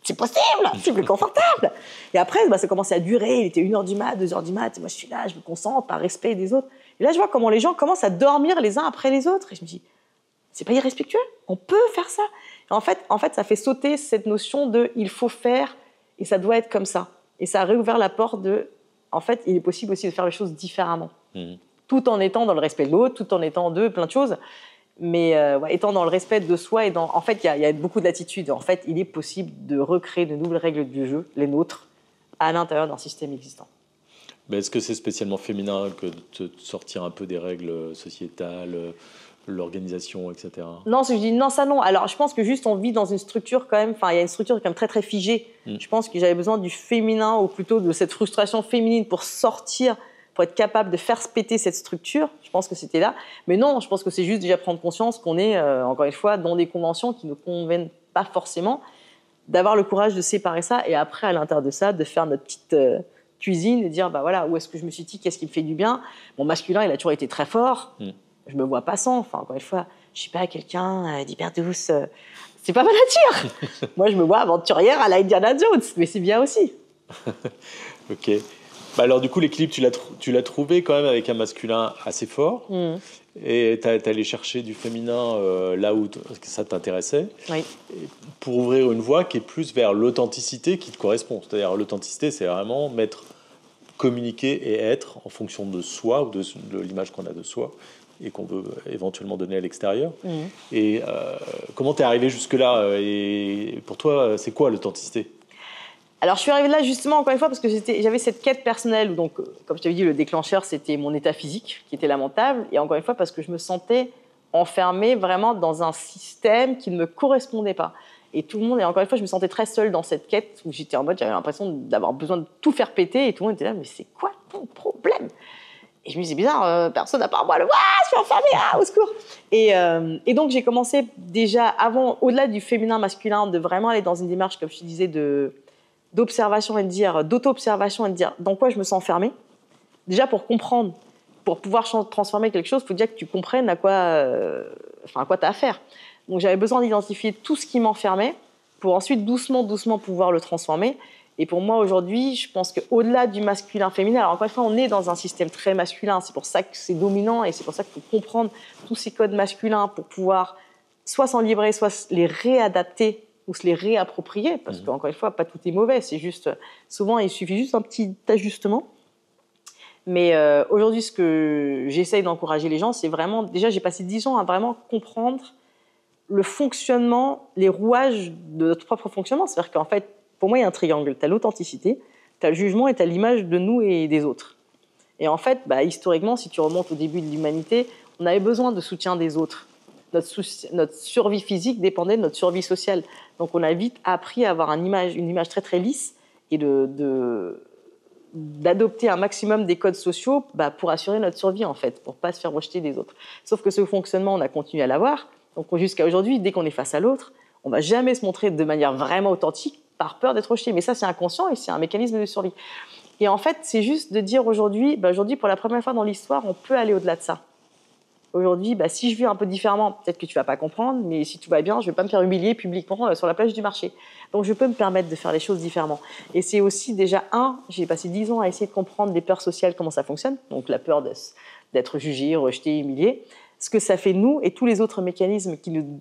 C'est possible, c'est plus confortable. Et après, ça commençait à durer. Il était 1h du mat, 2h du mat. Et moi, je suis là, je me concentre par respect des autres. Et là, je vois comment les gens commencent à dormir les uns après les autres. Et je me dis, c'est pas irrespectueux. On peut faire ça. Et en fait, ça fait sauter cette notion de il faut faire et ça doit être comme ça. Et ça a réouvert la porte de, en fait, il est possible aussi de faire les choses différemment. Tout en étant dans le respect de l'autre, tout en étant plein de choses. Mais étant dans le respect de soi et en fait, il y a beaucoup de latitude. En fait, il est possible de recréer de nouvelles règles du jeu, les nôtres, à l'intérieur d'un système existant. Mais est-ce que c'est spécialement féminin que de sortir un peu des règles sociétales, l'organisation, etc. Non, je dis non, ça non. Alors, je pense que juste on vit dans une structure quand même, il y a une structure quand même très très figée. Je pense que j'avais besoin du féminin, ou plutôt de cette frustration féminine pour sortir, pour être capable de faire se péter cette structure. Je pense que c'était là. Mais non, je pense que c'est juste déjà prendre conscience qu'on est, encore une fois, dans des conventions qui ne conviennent pas forcément, d'avoir le courage de séparer ça et après, à l'intérieur de ça, de faire notre petite cuisine et dire, voilà, où est-ce que je me suis dit, qu'est-ce qui me fait du bien. Mon masculin, il a toujours été très fort. Je me vois pas sans. Encore une fois, je suis pas quelqu'un d'hyper douce. C'est pas ma nature. Moi, je me vois aventurière à la Indiana Jones, mais c'est bien aussi. Ok. Alors du coup, l'équilibre, tu l'as trouvé quand même avec un masculin assez fort. Et tu es allé chercher du féminin là où ça t'intéressait. Oui. Pour ouvrir une voie qui est plus vers l'authenticité qui te correspond. C'est-à-dire l'authenticité, c'est vraiment communiquer et être en fonction de soi ou de l'image qu'on a de soi et qu'on veut éventuellement donner à l'extérieur. Et comment tu es arrivé jusque-là et pour toi, c'est quoi l'authenticité ? Alors, je suis arrivée là justement, encore une fois, parce que j'avais cette quête personnelle où, donc, comme je t'avais dit, le déclencheur, c'était mon état physique qui était lamentable. Et encore une fois, parce que je me sentais enfermée vraiment dans un système qui ne me correspondait pas. Et tout le monde, et encore une fois, je me sentais très seule dans cette quête où j'étais en mode, j'avais l'impression d'avoir besoin de tout faire péter. Et tout le monde était là, mais c'est quoi ton problème ? Et je me disais, bizarre, personne à part moi, je suis enfermée, au secours. Et donc, j'ai commencé déjà, au-delà du féminin-masculin, de vraiment aller dans une démarche, comme je te disais, d'observation et d'auto-observation et de dire dans quoi je me sens enfermée. Déjà, pour comprendre, pour pouvoir transformer quelque chose, il faut déjà que tu comprennes à quoi tu as affaire. Donc, j'avais besoin d'identifier tout ce qui m'enfermait pour ensuite, doucement, pouvoir le transformer. Et pour moi, aujourd'hui, je pense qu'au-delà du masculin-féminin, alors encore une fois, on est dans un système très masculin, c'est pour ça que c'est dominant et c'est pour ça qu'il faut comprendre tous ces codes masculins pour pouvoir soit s'en livrer, soit les réadapter ou se les réapproprier, parce qu'encore une fois, pas tout est mauvais, c'est juste, souvent, il suffit juste un petit ajustement. Mais aujourd'hui, ce que j'essaye d'encourager les gens, c'est vraiment, déjà, j'ai passé 10 ans à vraiment comprendre le fonctionnement, les rouages de notre propre fonctionnement. C'est-à-dire qu'en fait, pour moi, il y a un triangle. Tu as l'authenticité, tu as le jugement et tu as l'image de nous et des autres. Et en fait, historiquement, si tu remontes au début de l'humanité, on avait besoin de soutien des autres. Notre survie physique dépendait de notre survie sociale. Donc, on a vite appris à avoir une image très, très lisse et d'adopter un maximum des codes sociaux pour assurer notre survie, en fait, pour ne pas se faire rejeter des autres. Sauf que ce fonctionnement, on a continué à l'avoir. Donc, jusqu'à aujourd'hui, dès qu'on est face à l'autre, on ne va jamais se montrer de manière vraiment authentique par peur d'être rejeté. Mais ça, c'est inconscient et c'est un mécanisme de survie. Et en fait, c'est juste de dire aujourd'hui, pour la première fois dans l'histoire, on peut aller au-delà de ça. Aujourd'hui, si je vis un peu différemment, peut-être que tu vas pas comprendre, mais si tout va bien, je vais pas me faire humilier publiquement sur la plage du marché. Donc, je peux me permettre de faire les choses différemment. Et c'est aussi déjà j'ai passé 10 ans à essayer de comprendre les peurs sociales, comment ça fonctionne. Donc, la peur d'être jugé, rejeté, humilié. Ce que ça fait nous et tous les autres mécanismes qui nous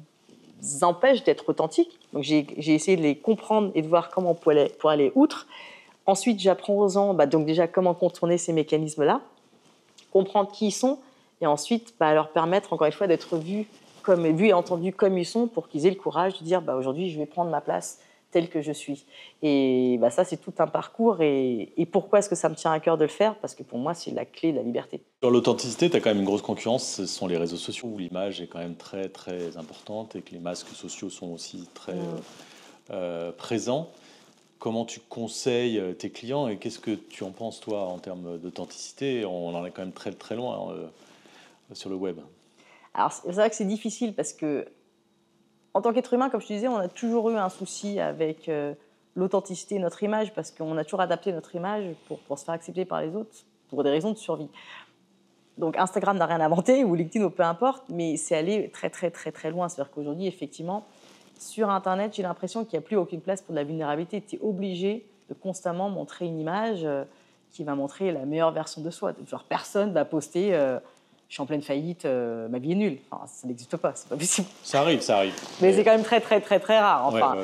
empêchent d'être authentiques. Donc, j'ai essayé de les comprendre et de voir comment on pourrait aller outre. Ensuite, j'apprends aux gens donc déjà comment contourner ces mécanismes-là, comprendre qui ils sont, et ensuite leur permettre, encore une fois, d'être vus et entendus comme ils sont pour qu'ils aient le courage de dire aujourd'hui, je vais prendre ma place telle que je suis. Et ça, c'est tout un parcours. Et pourquoi est-ce que ça me tient à cœur de le faire? Parce que pour moi, c'est la clé de la liberté. Sur l'authenticité, tu as quand même une grosse concurrence. Ce sont les réseaux sociaux où l'image est quand même très, très importante et que les masques sociaux sont aussi très présents. Comment tu conseilles tes clients et qu'est-ce que tu en penses, toi, en termes d'authenticité? On en est quand même très, très loin sur le web. Alors, c'est vrai que c'est difficile parce que, en tant qu'être humain, comme je te disais, on a toujours eu un souci avec l'authenticité de notre image parce qu'on a toujours adapté notre image pour se faire accepter par les autres pour des raisons de survie. Donc, Instagram n'a rien inventé, ou LinkedIn, ou peu importe, mais c'est allé très, très, très, très loin. C'est-à-dire qu'aujourd'hui, effectivement, sur Internet, j'ai l'impression qu'il n'y a plus aucune place pour de la vulnérabilité. Tu es obligé de constamment montrer une image qui va montrer la meilleure version de soi. Genre, personne ne va poster je suis en pleine faillite, ma vie est nulle. Enfin, ça n'existe pas, c'est pas possible. Ça arrive. Mais c'est quand même très, très, très, très rare. Enfin.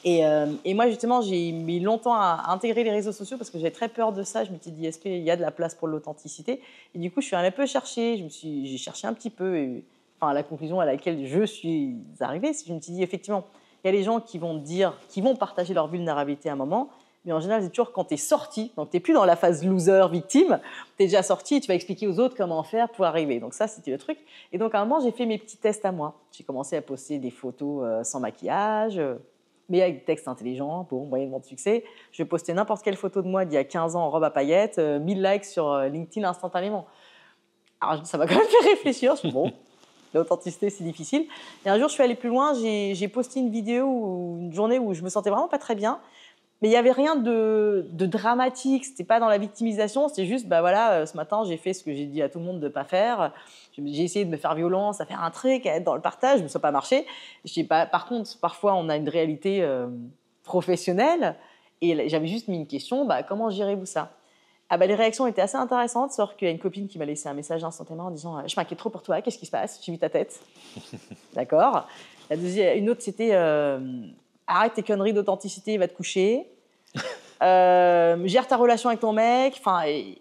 Ouais. Et moi, justement, j'ai mis longtemps à intégrer les réseaux sociaux parce que j'avais très peur de ça. Je me suis dit, est-ce qu'il y a de la place pour l'authenticité? Et du coup, je suis allée un peu chercher. J'ai cherché un petit peu. Et, la conclusion à laquelle je suis arrivée, c'est que je me suis dit, effectivement, il y a les gens qui vont partager leur vulnérabilité à un moment. Mais en général, c'est toujours quand tu es sorti, donc tu n'es plus dans la phase loser, victime, tu es déjà sorti et tu vas expliquer aux autres comment faire pour arriver. Donc ça, c'était le truc. Et donc à un moment, j'ai fait mes petits tests à moi. J'ai commencé à poster des photos sans maquillage, mais avec des textes intelligents, moyennement de succès. Je postais n'importe quelle photo de moi d'il y a 15 ans en robe à paillettes, 1000 likes sur LinkedIn instantanément. Alors ça m'a quand même fait réfléchir. Je me suis dit, l'authenticité, c'est difficile. Et un jour, je suis allée plus loin. J'ai posté une vidéo ou une journée où je me sentais vraiment pas très bien. Mais il n'y avait rien de dramatique, c'était pas dans la victimisation, c'était juste, ce matin, j'ai fait ce que j'ai dit à tout le monde de ne pas faire. J'ai essayé de me faire violence, à faire un truc, à être dans le partage, mais ça n'a pas marché. Par contre, parfois, on a une réalité professionnelle, et j'avais juste mis une question, comment gérez-vous ça? Les réactions étaient assez intéressantes, sauf qu'il y a une copine qui m'a laissé un message instantanément en disant « Je m'inquiète trop pour toi, qu'est-ce qui se passe? J'ai vu ta tête. » D'accord. Une autre, c'était arrête tes conneries d'authenticité, va te coucher. Gère ta relation avec ton mec.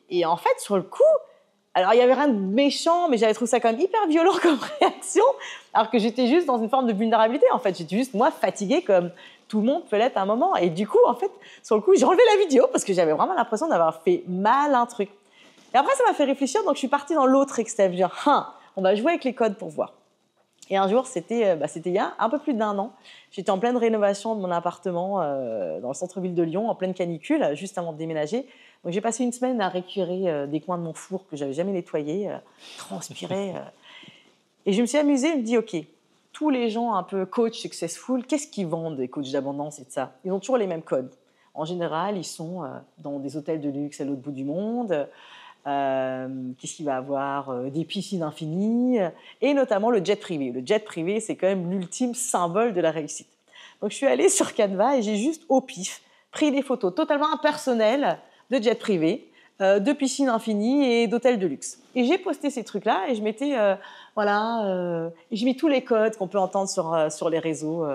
Et en fait, sur le coup, alors il n'y avait rien de méchant, mais j'avais trouvé ça quand même hyper violent comme réaction, alors que j'étais juste dans une forme de vulnérabilité. En fait, j'étais juste, moi, fatiguée comme tout le monde peut l'être à un moment. Et du coup, en fait, sur le coup, j'ai enlevé la vidéo parce que j'avais vraiment l'impression d'avoir fait mal un truc. Et après, ça m'a fait réfléchir, donc je suis partie dans l'autre extrême. Je me suis dit, on va jouer avec les codes pour voir. Et un jour, c'était il y a un peu plus d'1 an, j'étais en pleine rénovation de mon appartement dans le centre-ville de Lyon, en pleine canicule, juste avant de déménager. Donc j'ai passé une semaine à récurer des coins de mon four que j'avais jamais nettoyés, transpirer. Et je me suis amusée, je me dis, ok, tous les gens un peu coach successful, qu'est-ce qu'ils vendent des coachs d'abondance et de ça? Ils ont toujours les mêmes codes. En général, ils sont dans des hôtels de luxe à l'autre bout du monde. Qu'est-ce qu'il va avoir? Des piscines infinies et notamment le jet privé. Le jet privé, c'est quand même l'ultime symbole de la réussite. Donc, je suis allée sur Canva et j'ai juste au pif pris des photos totalement impersonnelles de jet privé, de piscines infinies et d'hôtels de luxe. Et j'ai posté ces trucs-là et je mettais, et j'ai mis tous les codes qu'on peut entendre sur les réseaux,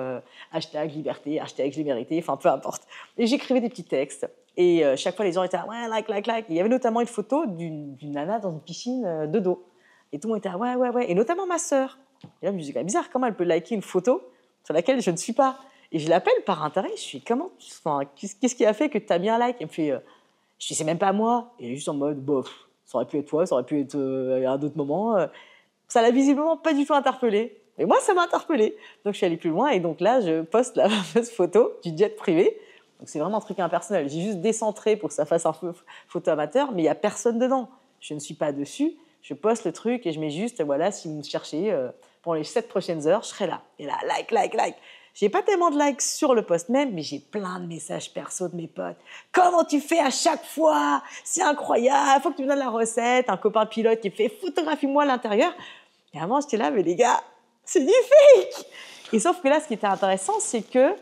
hashtag liberté, hashtag je l'ai mérité, enfin peu importe. Et j'écrivais des petits textes. Et chaque fois, les gens étaient là, ouais, like. Et il y avait notamment une photo d'une nana dans une piscine de dos. Et tout le monde était là, ouais. Et notamment ma sœur. Et là, je me disais, c'est bizarre, comment elle peut liker une photo sur laquelle je ne suis pas? Et je l'appelle par intérêt. Je suis, qu'est-ce qui a fait que tu as mis un like? Elle me fait, je dis, c'est même pas moi. Et elle est juste en mode, bof, ça aurait pu être toi, ça aurait pu être à un autre moment. Ça l'a visiblement pas du tout interpellée. Et moi, ça m'a interpellée. Donc, je suis allée plus loin. Et donc là, je poste la fameuse photo du jet privé. Donc, c'est vraiment un truc impersonnel. J'ai juste décentré pour que ça fasse un peu photo amateur, mais il n'y a personne dedans. Je ne suis pas dessus. Je poste le truc et je mets juste, voilà, si vous me cherchez, pendant les 7 prochaines heures, je serai là. Et là, like. J'ai pas tellement de likes sur le post même, mais j'ai plein de messages perso de mes potes. Comment tu fais à chaque fois? C'est incroyable, faut que tu me donnes la recette. Un copain pilote qui fait photographie-moi à l'intérieur. Et à un moment, j'étais là, mais les gars, c'est du fake! Et sauf que là, ce qui était intéressant, c'est que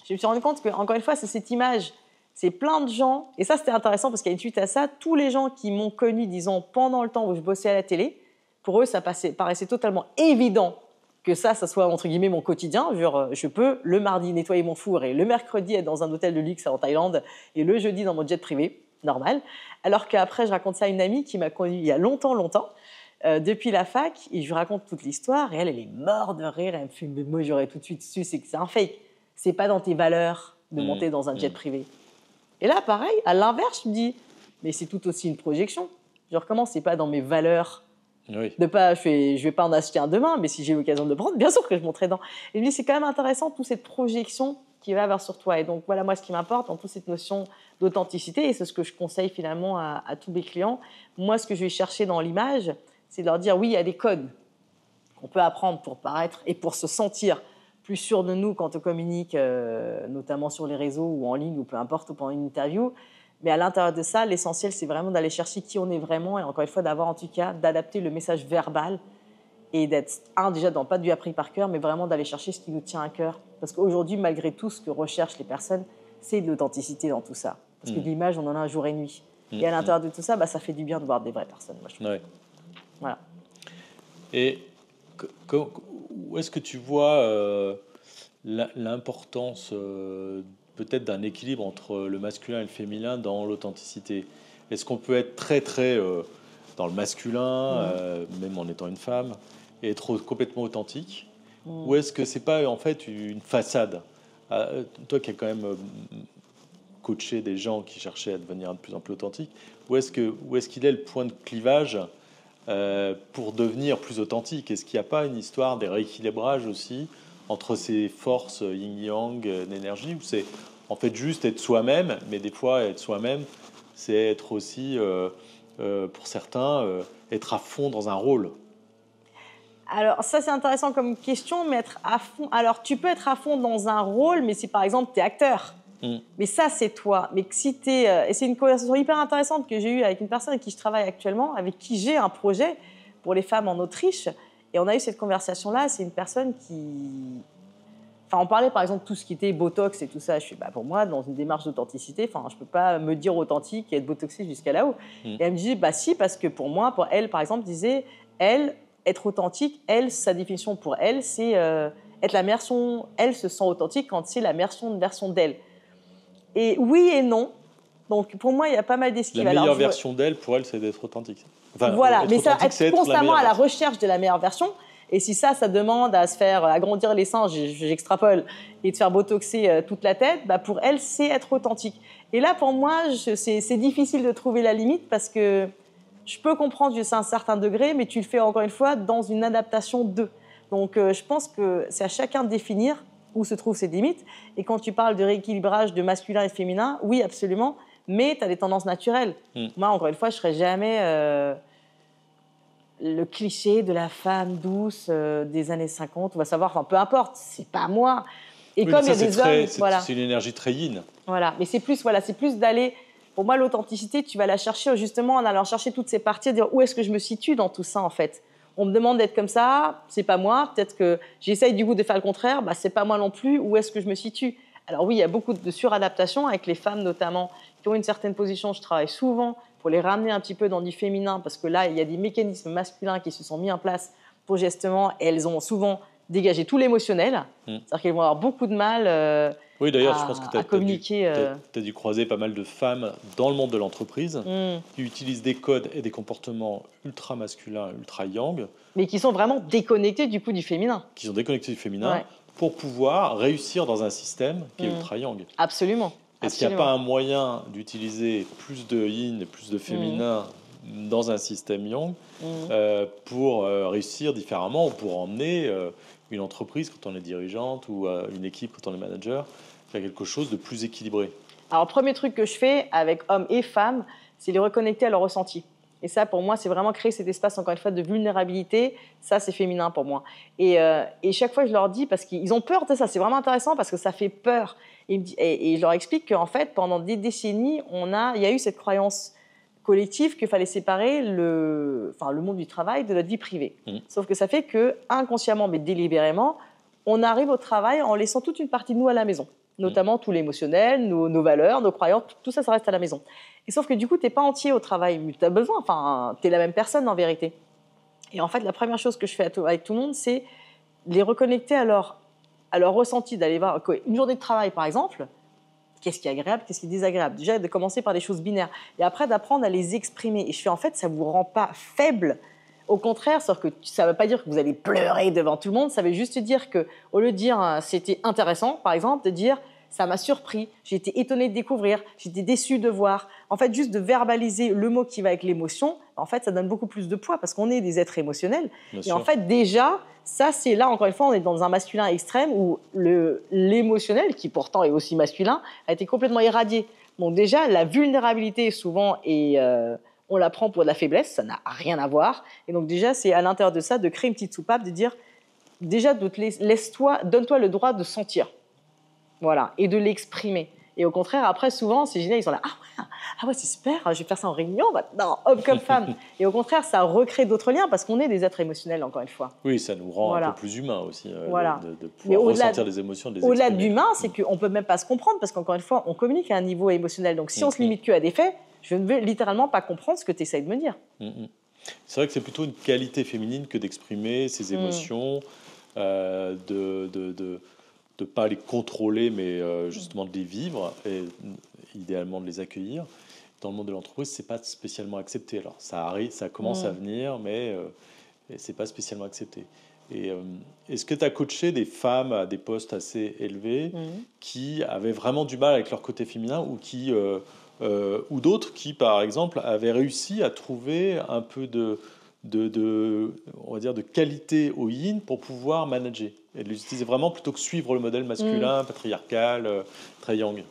je me suis rendu compte que, encore une fois, c'est cette image. C'est plein de gens, et ça c'était intéressant parce qu'il y a une suite à ça, tous les gens qui m'ont connu, disons, pendant le temps où je bossais à la télé, pour eux, ça paraissait totalement évident que ça soit, entre guillemets, mon quotidien. Genre, je peux, le mardi, nettoyer mon four, et le mercredi, être dans un hôtel de luxe en Thaïlande, et le jeudi, dans mon jet privé, normal. Alors qu'après, je raconte ça à une amie qui m'a connue il y a longtemps, depuis la fac, et je lui raconte toute l'histoire, et elle est morte de rire, elle me fait, mais moi, j'aurais tout de suite su, c'est que c'est un fake. C'est pas dans tes valeurs de monter dans un jet privé. Et là, pareil, à l'inverse, je me dis, mais c'est tout aussi une projection. Genre, comment c'est pas dans mes valeurs de pas, je vais pas en acheter un demain, mais si j'ai l'occasion de le prendre, bien sûr que je monterai dans. Et je me dis, c'est quand même intéressant, toute cette projection qui va avoir sur toi. Et donc, voilà, moi, ce qui m'importe dans toute cette notion d'authenticité, et c'est ce que je conseille finalement à tous mes clients. Moi, ce que je vais chercher dans l'image, c'est de leur dire, oui, il y a des codes qu'on peut apprendre pour paraître et pour se sentir plus sûr de nous quand on communique, notamment sur les réseaux ou en ligne ou peu importe, ou pendant une interview. Mais à l'intérieur de ça, l'essentiel, c'est vraiment d'aller chercher qui on est vraiment et encore une fois, d'avoir en tout cas, d'adapter le message verbal et d'être, déjà dans pas du appris par cœur, mais vraiment d'aller chercher ce qui nous tient à cœur. Parce qu'aujourd'hui, malgré tout, ce que recherchent les personnes, c'est de l'authenticité dans tout ça. Parce que de l'image, on en a un jour et nuit. Et à l'intérieur de tout ça, ça fait du bien de voir des vraies personnes, moi, je trouve. Ouais. Voilà. Et où est-ce que tu vois l'importance peut-être d'un équilibre entre le masculin et le féminin dans l'authenticité? Est-ce qu'on peut être très très dans le masculin, même en étant une femme, et être complètement authentique, ou est-ce que c'est pas en fait une façade? Toi qui as quand même coaché des gens qui cherchaient à devenir de plus en plus authentiques, où est-ce qu'il est le point de clivage pour devenir plus authentique? Est-ce qu'il n'y a pas une histoire des rééquilibrages aussi entre ces forces yin-yang d'énergie, où c'est en fait juste être soi-même, mais des fois être soi-même, c'est être aussi, pour certains, être à fond dans un rôle? Alors ça c'est intéressant comme question, mais être à fond. Alors tu peux être à fond dans un rôle, mais si par exemple tu es acteur, mais ça c'est toi. Mais que si tu es, et c'est une conversation hyper intéressante que j'ai eue avec une personne avec qui je travaille actuellement, avec qui j'ai un projet pour les femmes en Autriche, et on a eu cette conversation-là. C'est une personne qui, enfin on parlait par exemple tout ce qui était botox et tout ça. Je suis, pour moi dans une démarche d'authenticité, enfin je peux pas me dire authentique et être botoxée jusqu'à là-haut. Et elle me dit si, parce que pour moi, pour elle par exemple, disait elle, être authentique, elle, sa définition pour elle, c'est être la version. Elle se sent authentique quand c'est la version d'elle. Et oui et non. Donc pour moi, il y a pas mal d'esquives. La meilleure version d'elle, pour elle, c'est d'être authentique. Enfin, voilà, mais ça, être constamment à la recherche de la meilleure version. Et si ça demande à se faire agrandir les seins, j'extrapole, et de faire botoxer toute la tête, pour elle, c'est être authentique. Et là, pour moi, c'est difficile de trouver la limite parce que je peux comprendre jusqu'à un certain degré, mais tu le fais encore une fois dans une adaptation de. Donc, je pense que c'est à chacun de définir où se trouvent ses limites. Et quand tu parles de rééquilibrage de masculin et féminin, oui, absolument, mais tu as des tendances naturelles. Moi, encore une fois, je ne serai jamais le cliché de la femme douce des années 50. On va savoir, enfin, peu importe, c'est pas moi. Et oui, comme il y a des hommes... C'est une énergie très yin. Voilà, mais c'est plus d'aller... Pour moi, l'authenticité, tu vas la chercher justement en allant chercher toutes ces parties, dire où est-ce que je me situe dans tout ça, en fait. On me demande d'être comme ça, c'est pas moi. Peut-être que j'essaye du coup de faire le contraire, c'est pas moi non plus. Où est-ce que je me situe? Alors oui, il y a beaucoup de suradaptation avec les femmes notamment qui ont une certaine position. Je travaille souvent pour les ramener un petit peu dans du féminin parce que là, il y a des mécanismes masculins qui se sont mis en place pour justement, et elles ont souvent dégagé tout l'émotionnel. C'est-à-dire qu'elles vont avoir beaucoup de mal oui, d'ailleurs, je pense que tu as dû croiser pas mal de femmes dans le monde de l'entreprise qui utilisent des codes et des comportements ultra masculins, ultra yang. Mais qui sont vraiment déconnectés du coup du féminin. Qui sont déconnectés du féminin pour pouvoir réussir dans un système qui est ultra yang. Absolument. Est-ce qu'il n'y a pas un moyen d'utiliser plus de yin et plus de féminin dans un système yang pour réussir différemment ou pour emmener une entreprise quand on est dirigeante ou une équipe quand on est manager vers quelque chose de plus équilibré? Alors, le premier truc que je fais avec hommes et femmes, c'est les reconnecter à leur ressenti. Et ça, pour moi, c'est vraiment créer cet espace, encore une fois, de vulnérabilité. Ça, c'est féminin pour moi. Et chaque fois, je leur dis, parce qu'ils ont peur de ça, c'est vraiment intéressant parce que ça fait peur. Et je leur explique qu'en fait, pendant des décennies, il y a eu cette croyance collective qu'il fallait séparer le monde du travail de notre vie privée. Sauf que ça fait que, inconsciemment, mais délibérément, on arrive au travail en laissant toute une partie de nous à la maison. Notamment tout l'émotionnel, nos valeurs, nos croyances, tout ça, ça reste à la maison. Et sauf que du coup, tu n'es pas entier au travail, mais tu as besoin, tu es la même personne en vérité. Et en fait, la première chose que je fais avec tout le monde, c'est les reconnecter à leur ressenti, d'aller voir une journée de travail, par exemple, qu'est-ce qui est agréable, qu'est-ce qui est désagréable. Déjà, de commencer par des choses binaires. Et après, d'apprendre à les exprimer. Et je fais, en fait, ça ne vous rend pas faible. Au contraire, ça ne veut pas dire que vous allez pleurer devant tout le monde, ça veut juste dire qu'au lieu de dire c'était intéressant, par exemple, de dire ça m'a surpris, j'ai été étonnée de découvrir, j'ai été déçue de voir. En fait, juste de verbaliser le mot qui va avec l'émotion, en fait, ça donne beaucoup plus de poids parce qu'on est des êtres émotionnels. Bien sûr. En fait, déjà, ça, c'est là, encore une fois, on est dans un masculin extrême où l'émotionnel, qui pourtant est aussi masculin, a été complètement irradié. Donc déjà, la vulnérabilité, souvent, on la prend pour de la faiblesse, ça n'a rien à voir. Et donc déjà, c'est à l'intérieur de ça, de créer une petite soupape, de dire, déjà, donne-toi le droit de sentir. Voilà, et de l'exprimer. Et au contraire, après, souvent, ces génial, ils sont là, ah ouais, c'est super, je vais faire ça en réunion maintenant, homme comme femme. Et au contraire, ça recrée d'autres liens parce qu'on est des êtres émotionnels, encore une fois. Oui, ça nous rend un peu plus humains aussi, de pouvoir mais ressentir des émotions, de les au-delà exprimer. d'humain, c'est qu'on ne peut même pas se comprendre parce qu'encore une fois, on communique à un niveau émotionnel. Donc si on se limite qu'à des faits, je ne veux littéralement pas comprendre ce que tu essayes de me dire. C'est vrai que c'est plutôt une qualité féminine que d'exprimer ses émotions, de ne pas les contrôler, mais justement de les vivre et idéalement de les accueillir. Dans le monde de l'entreprise, ce n'est pas spécialement accepté. Alors, ça arrive, ça commence à venir, mais ce n'est pas spécialement accepté. Et est-ce que tu as coaché des femmes à des postes assez élevés qui avaient vraiment du mal avec leur côté féminin ou d'autres qui, par exemple, avaient réussi à trouver un peu on va dire de qualité au yin pour pouvoir manager et de les utiliser vraiment plutôt que suivre le modèle masculin, patriarcal, très yang?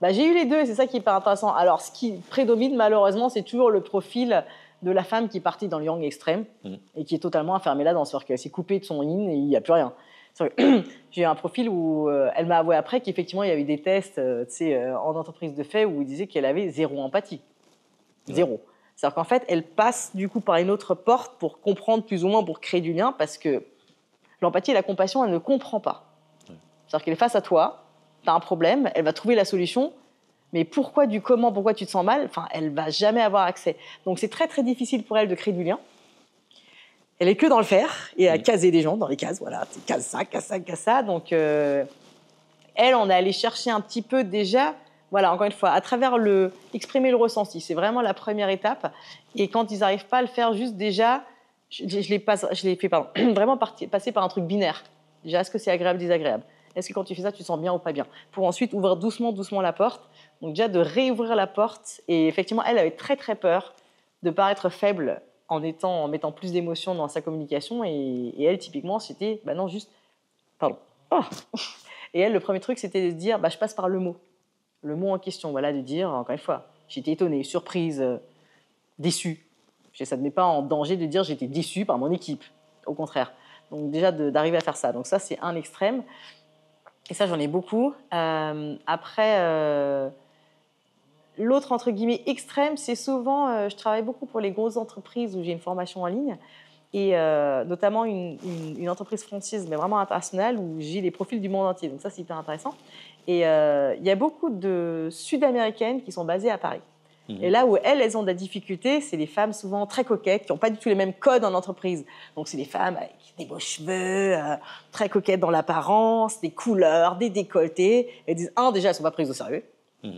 J'ai eu les deux et c'est ça qui est hyper intéressant. Alors, ce qui prédomine malheureusement, c'est toujours le profil de la femme qui est partie dans le yang extrême et qui est totalement enfermée là-dedans. C'est-à-dire qu'elle s'est coupée de son yin et il n'y a plus rien. J'ai eu un profil où elle m'a avoué après qu'effectivement, il y a eu des tests en entreprise de fait où il disait qu'elle avait zéro empathie. Zéro. C'est-à-dire qu'en fait, elle passe du coup par une autre porte pour comprendre plus ou moins, pour créer du lien, parce que l'empathie et la compassion, elle ne comprend pas. C'est-à-dire qu'elle est face à toi, tu as un problème, elle va trouver la solution, mais pourquoi tu te sens mal, elle ne va jamais avoir accès. Donc c'est très très difficile pour elle de créer du lien. Elle est que dans le faire et à caser des gens dans les cases, voilà, case ça, case ça, case ça. Donc elle, on est allé chercher un petit peu déjà, voilà, encore une fois, à travers exprimer le ressenti, c'est vraiment la première étape. Et quand ils n'arrivent pas à le faire, juste déjà, je l'ai fait vraiment passer par un truc binaire. Déjà, est-ce que c'est agréable, désagréable? Est-ce que quand tu fais ça, tu te sens bien ou pas bien? Pour ensuite ouvrir doucement la porte. Donc déjà, de réouvrir la porte. Et effectivement, elle avait très, très peur de paraître faible en mettant plus d'émotion dans sa communication. Et elle, typiquement, c'était, non, juste, pardon. Oh. Et elle, le premier truc, c'était de dire, je passe par le mot en question. Voilà, de dire, encore une fois, j'étais étonnée, surprise, déçue. Ça ne met pas en danger de dire j'étais déçue par mon équipe. Au contraire. Donc déjà, d'arriver à faire ça. Donc ça, c'est un extrême. Et ça, j'en ai beaucoup. Après, l'autre, entre guillemets, extrême, c'est souvent, je travaille beaucoup pour les grosses entreprises où j'ai une formation en ligne, et notamment une entreprise française, mais vraiment internationale, où j'ai les profils du monde entier. Donc ça, c'est hyper intéressant. Et il y a beaucoup de Sud-Américaines qui sont basées à Paris. Et là où elles ont de la difficulté, c'est des femmes souvent très coquettes, qui n'ont pas du tout les mêmes codes en entreprise. Donc c'est des femmes avec des beaux cheveux, très coquettes dans l'apparence, des couleurs, des décolletés. Elles disent, déjà, elles ne sont pas prises au sérieux.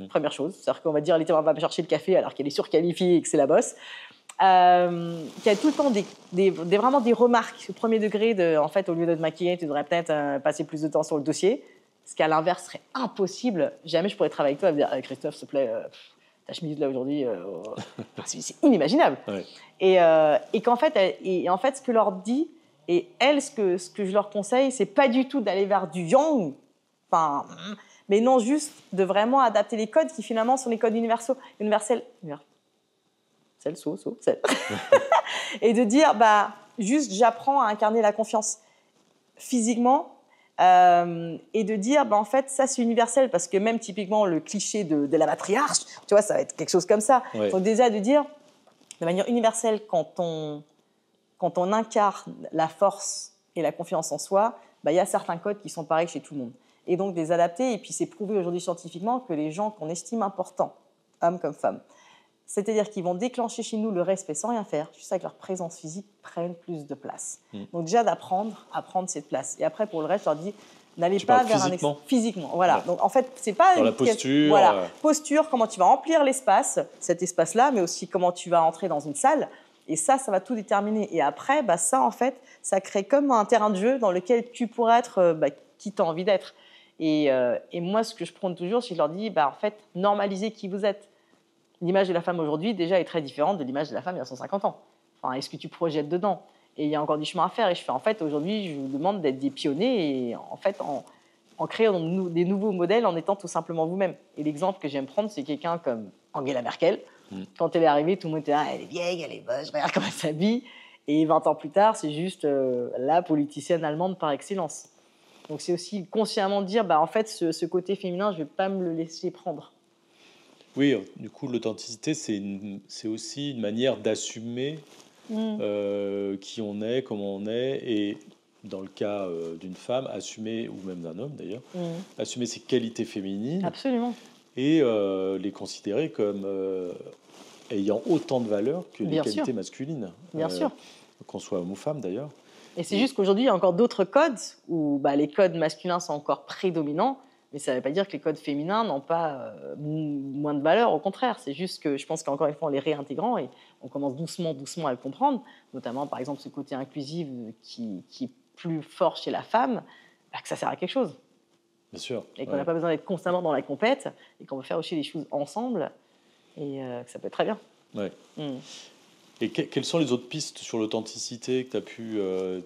Première chose. C'est-à-dire qu'on va dire, littéralement, on va chercher le café alors qu'elle est surqualifiée et que c'est la boss. Qui a tout le temps vraiment des remarques au premier degré en fait, au lieu de te maquiller, tu devrais peut-être passer plus de temps sur le dossier. Ce qui, à l'inverse, serait impossible. Jamais je pourrais travailler avec toi et dire, Christophe, s'il te plaît, ta chemise là aujourd'hui, c'est inimaginable. Ouais. Et qu'en fait, ce que leur dit, et elles, ce que je leur conseille, c'est pas du tout d'aller vers du yang, mais non, juste de vraiment adapter les codes qui finalement sont les codes universels. sel, sel. Et de dire, juste j'apprends à incarner la confiance physiquement et de dire, en fait, ça c'est universel parce que même typiquement le cliché de la matriarche, tu vois, ça va être quelque chose comme ça. Ouais. Donc déjà de dire, de manière universelle, quand on incarne la force et la confiance en soi, il y a certains codes qui sont pareils chez tout le monde. Et donc, les adapter. Et puis, c'est prouvé aujourd'hui scientifiquement que les gens qu'on estime importants, hommes comme femmes, c'est-à-dire qu'ils vont déclencher chez nous le respect sans rien faire, juste avec leur présence physique, prennent plus de place. Donc, déjà, d'apprendre à prendre cette place. Et après, pour le reste, je leur dis, n'allez pas vers physiquement. Physiquement, voilà. Ouais. Donc, en fait, c'est pas dans la posture. Voilà, posture, comment tu vas remplir l'espace, cet espace-là, mais aussi comment tu vas entrer dans une salle. Et ça va tout déterminer. Et après, ça, en fait, ça crée comme un terrain de jeu dans lequel tu pourras être qui tu as envie d'être. Et moi, ce que je prône toujours, c'est que je leur dis, en fait, normalisez qui vous êtes. L'image de la femme aujourd'hui, déjà, est très différente de l'image de la femme il y a 150 ans. Enfin, est-ce que tu projettes dedans ? Et il y a encore du chemin à faire. Et je fais, en fait, aujourd'hui, je vous demande d'être des pionniers et, en fait, en créant des nouveaux modèles, en étant tout simplement vous-même. Et l'exemple que j'aime prendre, c'est quelqu'un comme Angela Merkel. Quand elle est arrivée, tout le monde était là, elle est vieille, elle est moche, regarde comment elle s'habille. Et 20 ans plus tard, c'est juste la politicienne allemande par excellence. Donc c'est aussi consciemment dire, en fait, ce côté féminin, je ne vais pas me le laisser prendre. Oui, du coup, l'authenticité, c'est aussi une manière d'assumer qui on est, comment on est, et dans le cas d'une femme, assumer, ou même d'un homme d'ailleurs, assumer ses qualités féminines. Absolument. Et les considérer comme ayant autant de valeur que les qualités masculines. Bien sûr. Qu'on soit homme ou femme d'ailleurs. Et c'est juste qu'aujourd'hui, il y a encore d'autres codes où les codes masculins sont encore prédominants, mais ça ne veut pas dire que les codes féminins n'ont pas moins de valeur, au contraire. C'est juste que je pense qu'encore une fois, en les réintégrant, et on commence doucement à le comprendre, notamment par exemple ce côté inclusif qui est plus fort chez la femme, que ça sert à quelque chose. Bien sûr. Et qu'on n'a pas besoin d'être constamment dans la compète, et qu'on peut faire aussi les choses ensemble, et que ça peut être très bien. Ouais. Et quelles sont les autres pistes sur l'authenticité que tu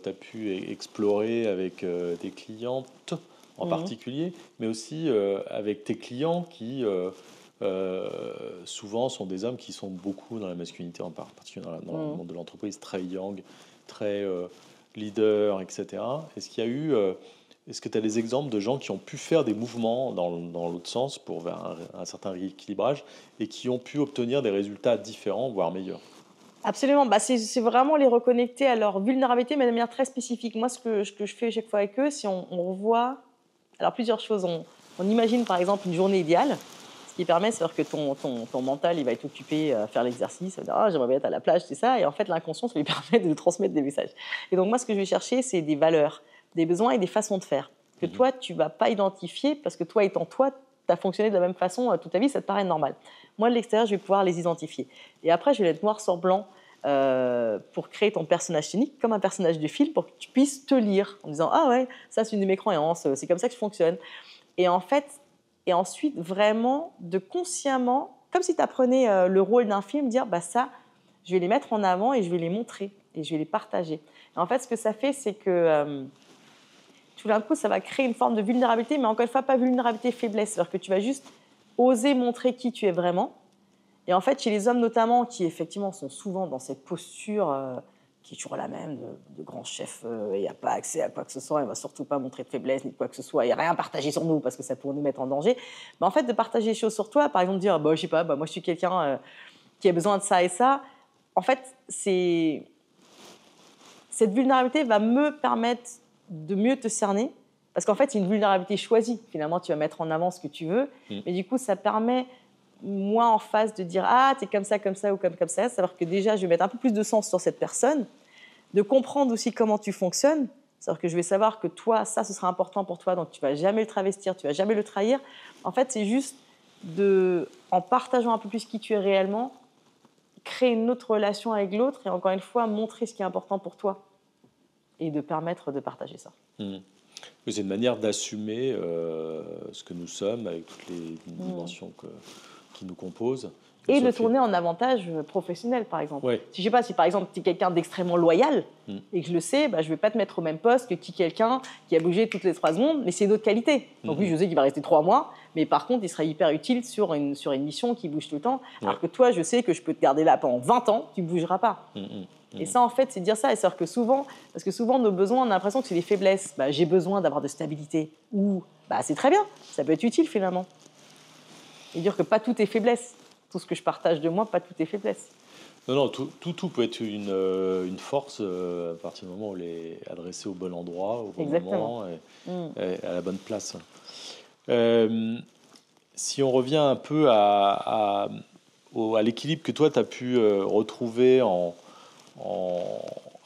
as pu explorer avec tes clientes en particulier, mais aussi avec tes clients qui souvent sont des hommes qui sont beaucoup dans la masculinité, en particulier dans le monde de l'entreprise, très yang, très leader, etc. Est-ce que tu as des exemples de gens qui ont pu faire des mouvements dans l'autre sens vers un certain rééquilibrage et qui ont pu obtenir des résultats différents, voire meilleurs? Absolument. C'est vraiment les reconnecter à leur vulnérabilité, mais de manière très spécifique. Moi, ce que je fais chaque fois avec eux, si on revoit alors plusieurs choses. On imagine par exemple une journée idéale, ce qui permet, c'est-à-dire que ton mental, il va être occupé à faire l'exercice, j'aimerais bien être à la plage, c'est ça, et en fait l'inconscient, ça lui permet de transmettre des messages. Et donc moi, ce que je vais chercher, c'est des valeurs, des besoins et des façons de faire que toi, tu ne vas pas identifier parce que toi étant toi, tu as fonctionné de la même façon toute ta vie, ça te paraît normal. Moi, de l'extérieur, je vais pouvoir les identifier. Et après, je vais être noir sur blanc pour créer ton personnage scénique comme un personnage de film pour que tu puisses te lire en disant « Ah ouais, ça c'est une de mes croyances, c'est comme ça que je fonctionne ». Et en fait, et ensuite vraiment de consciemment, comme si tu apprenais le rôle d'un film, dire ça, je vais les mettre en avant et je vais les montrer et je vais les partager. Et en fait, ce que ça fait, c'est que tout d'un coup, ça va créer une forme de vulnérabilité, mais encore une fois, pas vulnérabilité, faiblesse. C'est-à-dire que tu vas juste oser montrer qui tu es vraiment. Et en fait, chez les hommes notamment, qui effectivement sont souvent dans cette posture qui est toujours la même, de grand chef, il n'y a pas accès à quoi que ce soit, il ne va surtout pas montrer de faiblesse ni de quoi que ce soit, il n'y a rien à partager sur nous parce que ça pourrait nous mettre en danger. En fait, de partager les choses sur toi, par exemple dire, je sais pas, moi je suis quelqu'un qui a besoin de ça et ça, en fait, cette vulnérabilité va me permettre de mieux te cerner, parce qu'en fait, c'est une vulnérabilité choisie. Finalement, tu vas mettre en avant ce que tu veux, mais du coup, ça permet moi en face de dire t'es comme ça ou comme ça, savoir que déjà je vais mettre un peu plus de sens sur cette personne, de comprendre aussi comment tu fonctionnes, c'est-à-dire que je vais savoir que toi ça ce sera important pour toi, donc tu vas jamais le travestir, tu vas jamais le trahir. En fait, c'est juste en partageant un peu plus qui tu es réellement, créer une autre relation avec l'autre et encore une fois montrer ce qui est important pour toi et de permettre de partager ça. C'est une manière d'assumer ce que nous sommes avec toutes les dimensions qui nous composent et le tourner en avantage professionnel, par exemple. Ouais. Si je sais pas, si par exemple tu es quelqu'un d'extrêmement loyal et que je le sais, je vais pas te mettre au même poste que quelqu'un qui a bougé toutes les 3 secondes, mais c'est d'autres qualités. Donc oui, je sais qu'il va rester 3 mois, mais par contre, il sera hyper utile sur une mission qui bouge tout le temps. Alors que toi, je sais que je peux te garder là pendant 20 ans, tu bougeras pas. Et ça, en fait, c'est dire ça. Et c'est-à-dire que souvent, parce que souvent, nos besoins, on a l'impression que c'est des faiblesses. J'ai besoin d'avoir de stabilité. Ou, c'est très bien, ça peut être utile finalement. Et dire que pas tout est faiblesse. Tout ce que je partage de moi, pas tout est faiblesse. Non, tout peut être une force à partir du moment où elle est adressée au bon endroit, au bon moment et à la bonne place. Si on revient un peu à l'équilibre que toi, tu as pu retrouver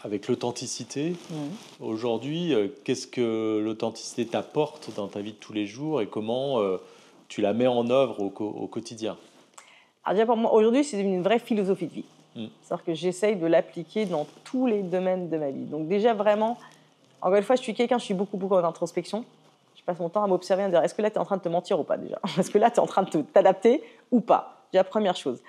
avec l'authenticité, aujourd'hui, qu'est-ce que l'authenticité t'apporte dans ta vie de tous les jours et comment tu la mets en œuvre au quotidien? Alors déjà pour moi, aujourd'hui, c'est une vraie philosophie de vie. C'est-à-dire que j'essaye de l'appliquer dans tous les domaines de ma vie. Donc déjà vraiment, encore une fois, je suis beaucoup en introspection. Je passe mon temps à m'observer, à me dire, est-ce que là, tu es en train de te mentir ou pas déjà? Est-ce que là, tu es en train de t'adapter ou pas? Déjà, première chose.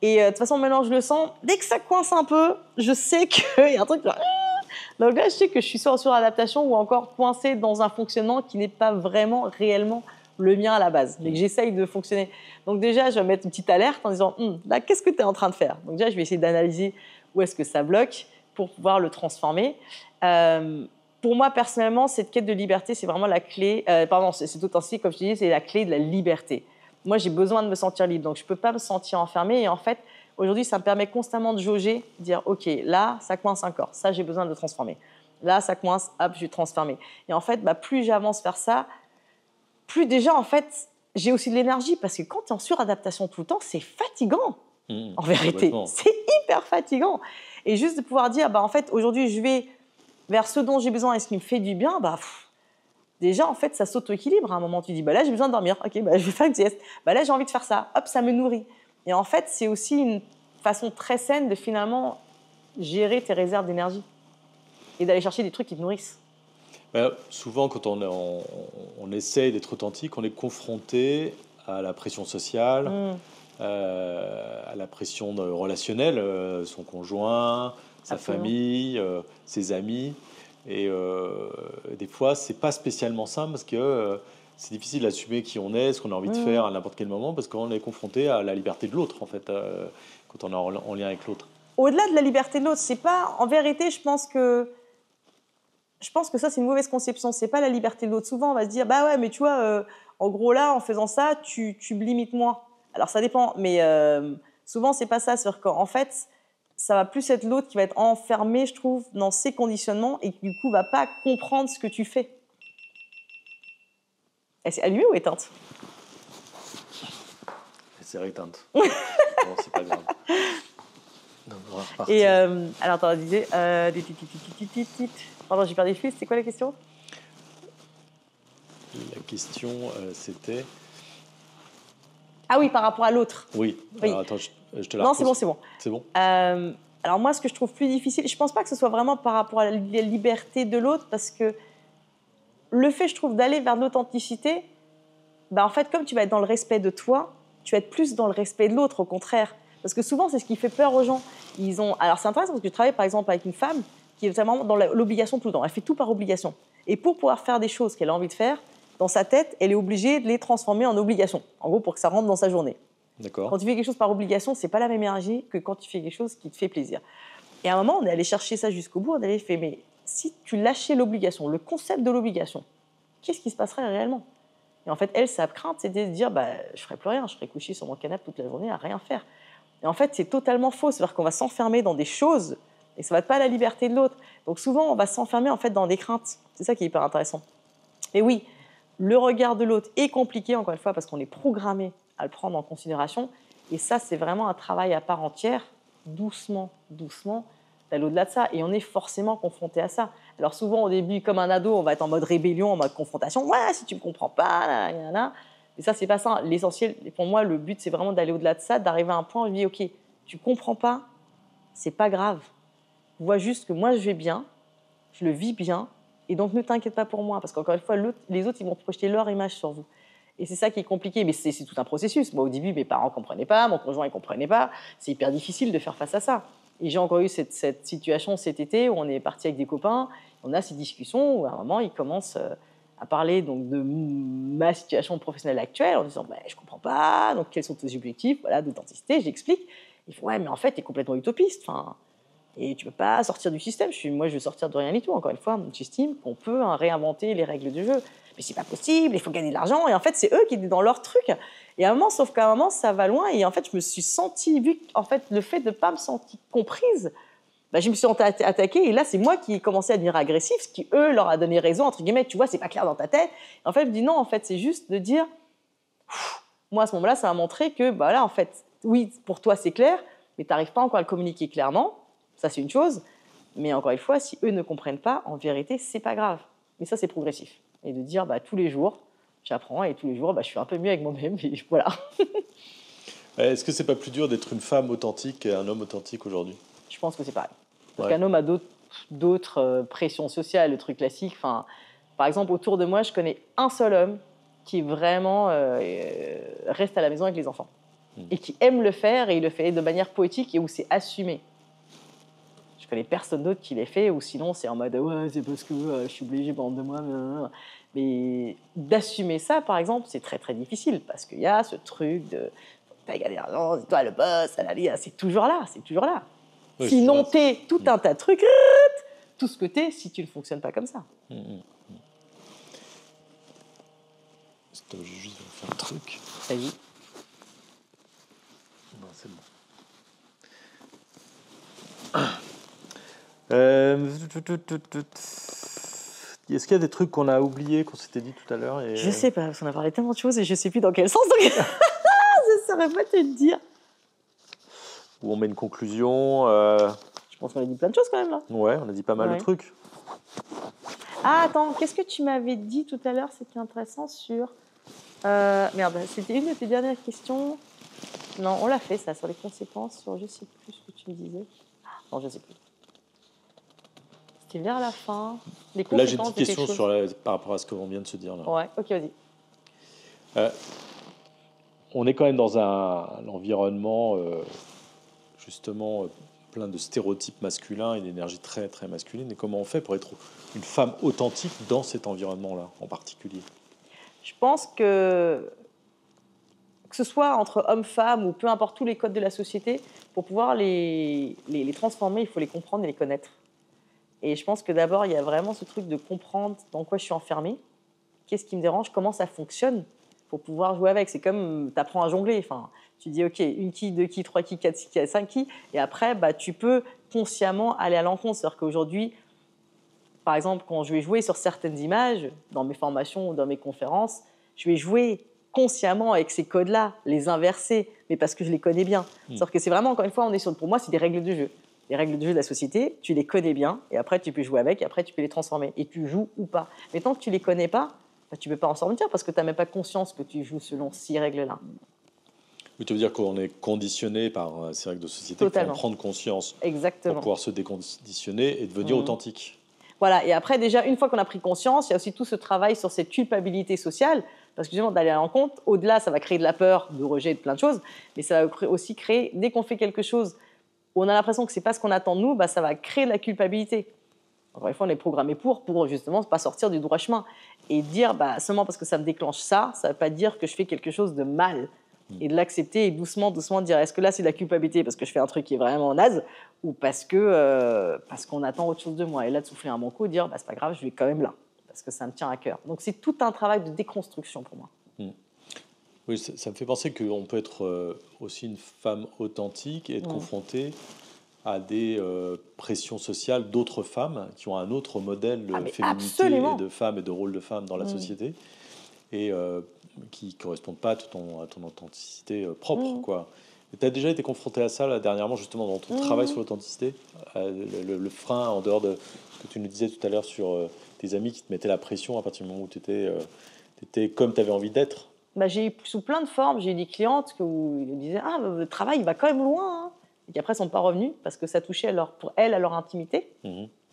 Et de toute façon, maintenant, je le sens, dès que ça coince un peu, je sais qu'il y a un truc... Donc là, je sais que je suis soit en suradaptation ou encore coincée dans un fonctionnement qui n'est pas vraiment, réellement le mien à la base, mais que j'essaye de fonctionner. Donc déjà, je vais mettre une petite alerte en disant, là, qu'est-ce que tu es en train de faire? Donc déjà, je vais essayer d'analyser où est-ce que ça bloque pour pouvoir le transformer. Pour moi, personnellement, cette quête de liberté, c'est vraiment la clé... c'est authenticité, comme je te dis, c'est la clé de la liberté. Moi, j'ai besoin de me sentir libre, donc je ne peux pas me sentir enfermée. Et en fait, aujourd'hui, ça me permet constamment de jauger, de dire, OK, là, ça coince encore, ça, j'ai besoin de le transformer. Là, ça coince, hop, je vais transformer. Et en fait, plus j'avance vers ça, plus déjà, en fait, j'ai aussi de l'énergie. Parce que quand tu es en suradaptation tout le temps, c'est fatigant, en vérité. C'est hyper fatigant. Et juste de pouvoir dire, en fait, aujourd'hui, je vais vers ce dont j'ai besoin et ce qui me fait du bien, déjà, en fait, ça s'auto-équilibre. À un moment, tu dis, là, j'ai besoin de dormir. OK, je vais faire une sieste. Là, j'ai envie de faire ça. Hop, ça me nourrit. Et en fait, c'est aussi une façon très saine de finalement gérer tes réserves d'énergie et d'aller chercher des trucs qui te nourrissent. Souvent, quand on essaye d'être authentique, on est confronté à la pression sociale, à la pression relationnelle, son conjoint, sa famille, ses amis. Et des fois, c'est pas spécialement simple parce que c'est difficile d'assumer qui on est, ce qu'on a envie de faire à n'importe quel moment, parce qu'on est confronté à la liberté de l'autre, en fait, quand on est en lien avec l'autre. Au-delà de la liberté de l'autre, c'est pas... En vérité, je pense que ça, c'est une mauvaise conception. C'est pas la liberté de l'autre. Souvent, on va se dire, ouais, mais tu vois, en gros, là, en faisant ça, tu me limites moins. Alors, ça dépend, mais souvent, c'est pas ça. C'est-à-dire qu'en fait, ça va plus être l'autre qui va être enfermé, je trouve, dans ses conditionnements et qui, du coup, va pas comprendre ce que tu fais. Elle s'est allumée ou éteinte? Elle s'est éteinte. Bon, c'est pas grave. Et alors, attends, on disait... Pardon, j'ai perdu le fil. C'est quoi la question? La question, c'était... Ah oui, par rapport à l'autre. Oui. Alors, attends, je te la Non, repose. c'est bon. C'est bon. Alors moi, ce que je trouve plus difficile, je pense pas que ce soit vraiment par rapport à la liberté de l'autre, parce que le fait, je trouve, d'aller vers l'authenticité, en fait, comme tu vas être dans le respect de toi, tu vas être plus dans le respect de l'autre, au contraire. Parce que souvent, c'est ce qui fait peur aux gens. Alors c'est intéressant parce que je travaille par exemple avec une femme qui est vraiment dans l'obligation tout le temps. Elle fait tout par obligation. Et pour pouvoir faire des choses qu'elle a envie de faire, dans sa tête, elle est obligée de les transformer en obligation. En gros, pour que ça rentre dans sa journée. D'accord. Quand tu fais quelque chose par obligation, c'est pas la même énergie que quand tu fais quelque chose qui te fait plaisir. Et à un moment, on est allé chercher ça jusqu'au bout. On allait faire, mais si tu lâchais l'obligation, le concept de l'obligation, qu'est-ce qui se passerait réellement? Et en fait, elle, sa crainte, c'était de dire, je ferais plus rien, je serais couchée sur mon canapé toute la journée à rien faire. Et en fait, c'est totalement faux. C'est-à-dire qu'on va s'enfermer dans des choses et ça ne va pas à la liberté de l'autre. Donc souvent, on va s'enfermer en fait dans des craintes. C'est ça qui est hyper intéressant. Et oui, le regard de l'autre est compliqué, encore une fois, parce qu'on est programmé à le prendre en considération. Et ça, c'est vraiment un travail à part entière, doucement, d'aller au-delà de ça. Et on est forcément confronté à ça. Alors souvent, au début, comme un ado, on va être en mode rébellion, en mode confrontation. Ouais, si tu ne me comprends pas, là. Mais ça, c'est pas ça. L'essentiel, pour moi, le but, c'est vraiment d'aller au-delà de ça, d'arriver à un point où je dis, OK, tu comprends pas, c'est pas grave. Vois juste que moi, je vais bien, je le vis bien, et donc ne t'inquiète pas pour moi, parce qu'encore une fois, les autres, ils vont projeter leur image sur vous. Et c'est ça qui est compliqué, mais c'est tout un processus. Moi, au début, mes parents ne comprenaient pas, mon conjoint ne comprenait pas. C'est hyper difficile de faire face à ça. Et j'ai encore eu cette situation cet été où on est parti avec des copains, on a ces discussions où à un moment, ils commencent à parler donc, de ma situation professionnelle actuelle en disant je ne comprends pas, donc quels sont tes objectifs d'authenticité, j'explique. Ils font mais en fait, tu es complètement utopiste. Et tu ne peux pas sortir du système. Moi, je veux sortir de rien du tout. Encore une fois, j'estime qu'on peut réinventer les règles du jeu. Mais c'est pas possible, il faut gagner de l'argent. Et en fait, c'est eux qui étaient dans leur truc. Et à un moment, sauf qu'à un moment, ça va loin. Et en fait, je me suis sentie, vu en fait, le fait de ne pas me sentir comprise, je me suis attaquée. Et là, c'est moi qui ai commencé à devenir agressif, ce qui, eux, leur a donné raison, entre guillemets. Tu vois, c'est pas clair dans ta tête. Et en fait, je me dis non, en fait, c'est juste de dire... Moi, à ce moment-là, ça m'a montré que, là, en fait, oui, pour toi, c'est clair, mais tu n'arrives pas encore à le communiquer clairement. Ça, c'est une chose. Mais encore une fois, si eux ne comprennent pas, en vérité, c'est pas grave. Mais ça, c'est progressif. Et de dire, tous les jours, j'apprends et tous les jours, je suis un peu mieux avec moi-même. Et voilà. Est-ce que c'est pas plus dur d'être une femme authentique et un homme authentique aujourd'hui ? Je pense que c'est pareil. Parce qu'un homme a d'autres pressions sociales, le truc classique. Par exemple, autour de moi, je connais un seul homme qui vraiment reste à la maison avec les enfants. Et qui aime le faire, et il le fait de manière poétique et où c'est assumé. Je connais personne d'autre qui l'ait fait, ou sinon c'est en mode ouais, c'est parce que je suis obligée pendant 2 mois. Mais d'assumer ça, par exemple, c'est très très difficile parce qu'il y a ce truc de t'as gagné l'argent, c'est toi le boss, c'est toujours là, c'est toujours là. Oui, sinon t'es tout un tas de trucs, tout ce que t'es si tu ne fonctionnes pas comme ça. Je vais juste faire un truc. Vas-y. Non, c'est bon. Est-ce qu'il y a des trucs qu'on a oubliés, qu'on s'était dit tout à l'heure Je sais pas, parce qu'on a parlé tellement de choses et je sais plus dans quel sens. Donc... je ne saurais pas te dire. Où on met une conclusion. Je pense qu'on a dit plein de choses quand même là. Ouais, on a dit pas mal de trucs. Ah, attends, qu'est-ce que tu m'avais dit tout à l'heure? C'était intéressant sur... merde, c'était une de tes dernières questions. Non, on l'a fait ça, sur les conséquences, sur je sais plus ce que tu me disais. Non, je sais plus. C'était vers la fin. Les là, j'ai une petite question par rapport à ce qu'on vient de se dire. Là. Ouais, ok, vas-y. On est quand même dans un environnement, justement, plein de stéréotypes masculins et d'énergie très, très masculine. Et comment on fait pour être une femme authentique dans cet environnement-là, en particulier? Je pense que ce soit entre hommes-femmes ou peu importe tous les codes de la société, pour pouvoir les transformer, il faut les comprendre et les connaître. Et je pense que d'abord, il y a vraiment ce truc de comprendre dans quoi je suis enfermée, qu'est-ce qui me dérange, comment ça fonctionne, pour pouvoir jouer avec. C'est comme tu apprends à jongler. Enfin, tu dis, OK, 1 quille, 2 quilles, 3 quilles, 4 quilles, 5 quilles. Et après, tu peux consciemment aller à l'encontre. C'est-à-dire qu'aujourd'hui, par exemple, quand je vais jouer sur certaines images, dans mes formations ou dans mes conférences, je vais jouer consciemment avec ces codes-là, les inverser, mais parce que je les connais bien. C'est-à-dire que c'est vraiment, encore une fois, pour moi, c'est des règles de jeu. Les règles de jeu de la société, tu les connais bien, et après, tu peux jouer avec, et après, tu peux les transformer. Et tu joues ou pas. Mais tant que tu ne les connais pas, tu ne peux pas en sortir, parce que tu n'as même pas conscience que tu joues selon ces règles-là. Oui, tu veux dire qu'on est conditionné par ces règles de société pour en prendre conscience. Exactement. Pour pouvoir se déconditionner et devenir authentique. Voilà, et après, déjà, une fois qu'on a pris conscience, il y a aussi tout ce travail sur cette culpabilité sociale, parce que justement, d'aller à l'encontre, au-delà, ça va créer de la peur, de rejet, de plein de choses, mais ça va aussi créer, dès qu'on fait quelque chose où on a l'impression que ce n'est pas ce qu'on attend de nous, ça va créer de la culpabilité. Encore une fois, on est programmé pour justement ne pas sortir du droit chemin. Et dire, seulement parce que ça me déclenche ça ne veut pas dire que je fais quelque chose de mal. Et de l'accepter et doucement dire, est-ce que là, c'est de la culpabilité parce que je fais un truc qui est vraiment naze ou parce qu'on attend autre chose de moi. Et là, de souffler un bon coup, dire, c'est pas grave, je vais quand même là, parce que ça me tient à cœur. Donc, c'est tout un travail de déconstruction pour moi. Oui, ça me fait penser qu'on peut être aussi une femme authentique et être confrontée à des pressions sociales d'autres femmes qui ont un autre modèle de féminité et de femme et de rôle de femme dans la société et qui ne correspondent pas à ton authenticité propre, quoi. Tu as déjà été confrontée à ça là, dernièrement, justement, dans ton travail sur l'authenticité, le frein en dehors de ce que tu nous disais tout à l'heure sur tes amis qui te mettaient la pression à partir du moment où tu étais comme tu avais envie d'être? J'ai eu sous plein de formes. J'ai eu des clientes qui me disaient « le travail, il va quand même loin. » Et qui après ne sont pas revenues parce que ça touchait pour elles à leur intimité.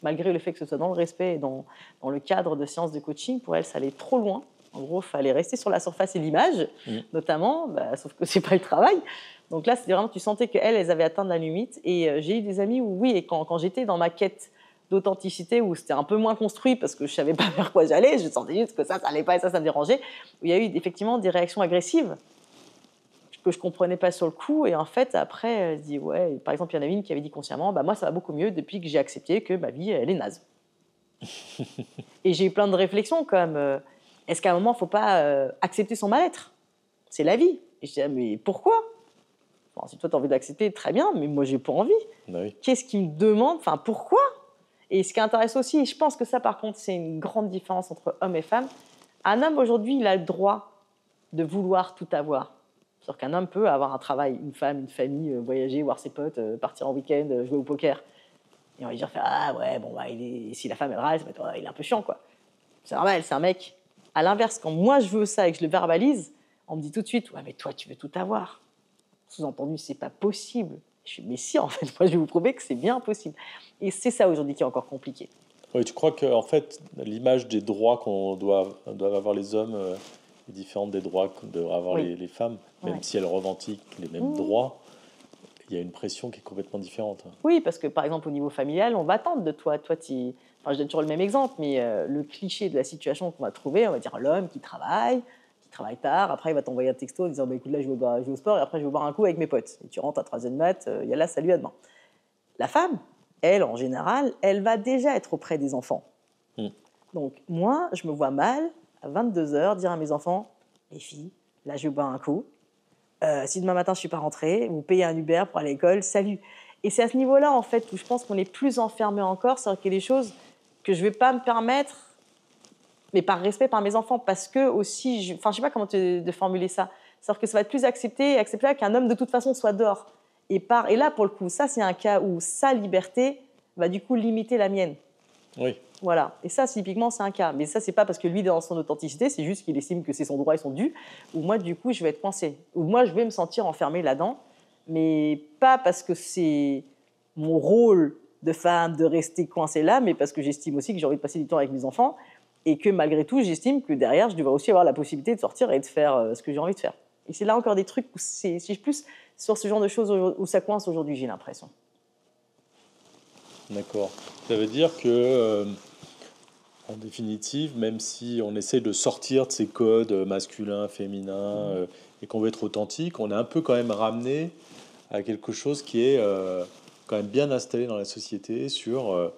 Malgré le fait que ce soit dans le respect et dans le cadre de séances de coaching, pour elles, ça allait trop loin. En gros, il fallait rester sur la surface et l'image, notamment, sauf que c'est pas le travail. Donc là, c'était vraiment, tu sentais qu'elles avaient atteint la limite. Et j'ai eu des amis où, oui, et quand j'étais dans ma quête d'authenticité, où c'était un peu moins construit parce que je savais pas vers quoi j'allais, je sentais juste que ça allait pas et ça me dérangeait, où il y a eu effectivement des réactions agressives que je comprenais pas sur le coup. Et en fait, après, je dis, ouais, par exemple, il y en a une qui avait dit consciemment, moi, ça va beaucoup mieux depuis que j'ai accepté que ma vie, elle est naze. Et j'ai eu plein de réflexions comme, est-ce qu'à un moment, il ne faut pas accepter son mal-être? C'est la vie. Et je dis, mais pourquoi? Enfin, si toi, tu as envie d'accepter, très bien, mais moi, j'ai pas envie. Bah oui. Qu'est-ce qui me demande? Enfin, pourquoi? Et ce qui intéresse aussi, et je pense que ça, par contre, c'est une grande différence entre hommes et femmes. Un homme, aujourd'hui, il a le droit de vouloir tout avoir. C'est-à-dire qu'un homme peut avoir un travail, une femme, une famille, voyager, voir ses potes, partir en week-end, jouer au poker. Et on va dire, ah ouais, bon, si la femme, elle râle, il est un peu chiant, quoi. C'est normal, c'est un mec. À l'inverse, quand moi, je veux ça et que je le verbalise, on me dit tout de suite, ouais, mais toi, tu veux tout avoir. Sous-entendu, c'est pas possible. Je suis, mais si, en fait, moi, je vais vous prouver que c'est bien possible. Et c'est ça, aujourd'hui, qui est encore compliqué. Oui, tu crois qu'en fait, l'image des droits qu'on doivent avoir les hommes est différente des droits que doivent avoir les femmes, même si elles revendiquent les mêmes droits. Il y a une pression qui est complètement différente. Oui, parce que par exemple, au niveau familial, on va attendre de toi. Je donne toujours le même exemple, mais le cliché de la situation qu'on va trouver, on va dire l'homme qui travaille tard, après il va t'envoyer un texto en disant écoute, là je vais au sport et après je vais boire un coup avec mes potes. Et tu rentres à 3e maths, il y a là, salut, à demain. La femme, elle, en général, elle va déjà être auprès des enfants. Donc moi, je me vois mal, à 22h, dire à mes enfants, les filles, là je vais boire un coup. Si demain matin je ne suis pas rentrée, vous payez un Uber pour aller à l'école, salut. Et c'est à ce niveau-là, en fait, où je pense qu'on est plus enfermé encore, c'est-à-dire qu'il y a des choses que je ne vais pas me permettre, mais par respect par mes enfants, parce que aussi, je ne sais pas comment de formuler ça, c'est-à-dire que ça va être plus acceptable qu'un homme de toute façon soit dehors. Et là, pour le coup, ça c'est un cas où sa liberté va du coup limiter la mienne. Oui. Voilà. Et ça, typiquement, c'est un cas. Mais ça, c'est pas parce que lui, il est dans son authenticité, c'est juste qu'il estime que c'est son droit et son dû. Ou moi, du coup, je vais être coincée. Ou moi, je vais me sentir enfermée là-dedans. Mais pas parce que c'est mon rôle de femme de rester coincée là, mais parce que j'estime aussi que j'ai envie de passer du temps avec mes enfants. Et que malgré tout, j'estime que derrière, je devrais aussi avoir la possibilité de sortir et de faire ce que j'ai envie de faire. Et c'est là encore des trucs où c'est plus sur ce genre de choses où ça coince aujourd'hui, j'ai l'impression. D'accord. Ça veut dire que, en définitive, même si on essaie de sortir de ces codes masculins, féminins, et qu'on veut être authentique, on est un peu quand même ramené à quelque chose qui est quand même bien installé dans la société sur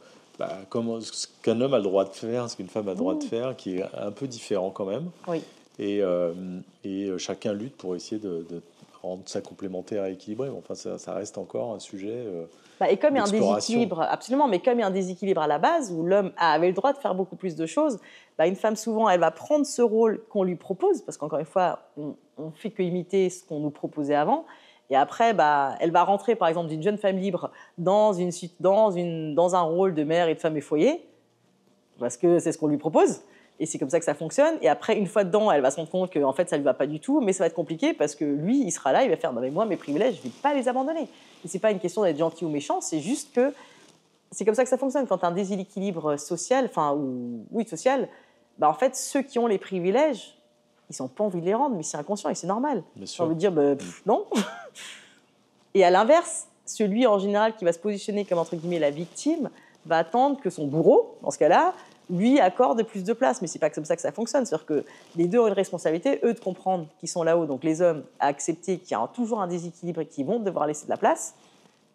comment, ce qu'un homme a le droit de faire, ce qu'une femme a le droit de faire, qui est un peu différent quand même. Oui. Et chacun lutte pour essayer de rendre ça complémentaire et équilibré. Enfin, ça reste encore un sujet et comme il y a un d'exploration. déséquilibre, absolument, mais comme il y a un déséquilibre à la base, où l'homme avait le droit de faire beaucoup plus de choses, une femme, souvent, elle va prendre ce rôle qu'on lui propose, parce qu'encore une fois, on ne fait que imiter ce qu'on nous proposait avant, et après, elle va rentrer, par exemple, d'une jeune femme libre dans un rôle de mère et de femme et foyer, parce que c'est ce qu'on lui propose. Et c'est comme ça que ça fonctionne. Et après, une fois dedans, elle va se rendre compte qu'en fait, ça ne lui va pas du tout. Mais ça va être compliqué parce que lui, il sera là, il va faire « Non, mais moi, mes privilèges, je ne vais pas les abandonner. » Et ce n'est pas une question d'être gentil ou méchant, c'est juste que c'est comme ça que ça fonctionne. Quand tu as un déséquilibre social, social, en fait, ceux qui ont les privilèges, ils n'ont pas envie de les rendre, mais c'est inconscient et c'est normal. On veut dire non. Et à l'inverse, celui en général qui va se positionner comme entre guillemets la victime va attendre que son bourreau, dans ce cas-là, lui accorde plus de place. Mais c'est pas comme ça que ça fonctionne. C'est-à-dire que les deux ont une responsabilité, eux, de comprendre qu'ils sont là-haut, donc les hommes, à accepter qu'il y a toujours un déséquilibre et qu'ils vont devoir laisser de la place.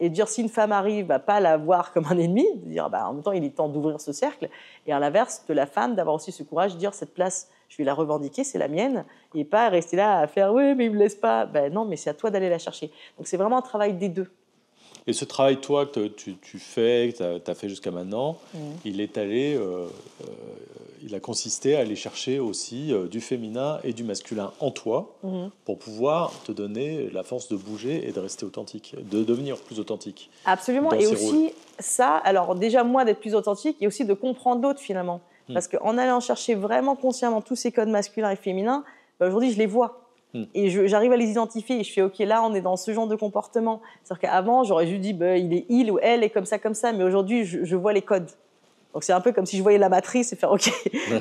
Et de dire, si une femme arrive, pas la voir comme un ennemi, de dire, en même temps, il est temps d'ouvrir ce cercle. Et à l'inverse, de la femme, d'avoir aussi ce courage de dire, cette place, je vais la revendiquer, c'est la mienne, et pas rester là à faire, oui, mais il me laisse pas. Non, mais c'est à toi d'aller la chercher. Donc c'est vraiment un travail des deux. Et ce travail, toi, que tu fais, que tu as fait jusqu'à maintenant, il a consisté à aller chercher aussi du féminin et du masculin en toi pour pouvoir te donner la force de bouger et de rester authentique, de devenir plus authentique. Absolument. Et aussi, ça, alors déjà, moi, d'être plus authentique et aussi de comprendre l'autre finalement. Parce qu'en allant chercher vraiment consciemment tous ces codes masculins et féminins, aujourd'hui, je les vois. Et j'arrive à les identifier et je fais OK, là on est dans ce genre de comportement. C'est-à-dire qu'avant j'aurais juste dit il ou elle est comme ça, mais aujourd'hui je vois les codes. Donc c'est un peu comme si je voyais la matrice et faire OK,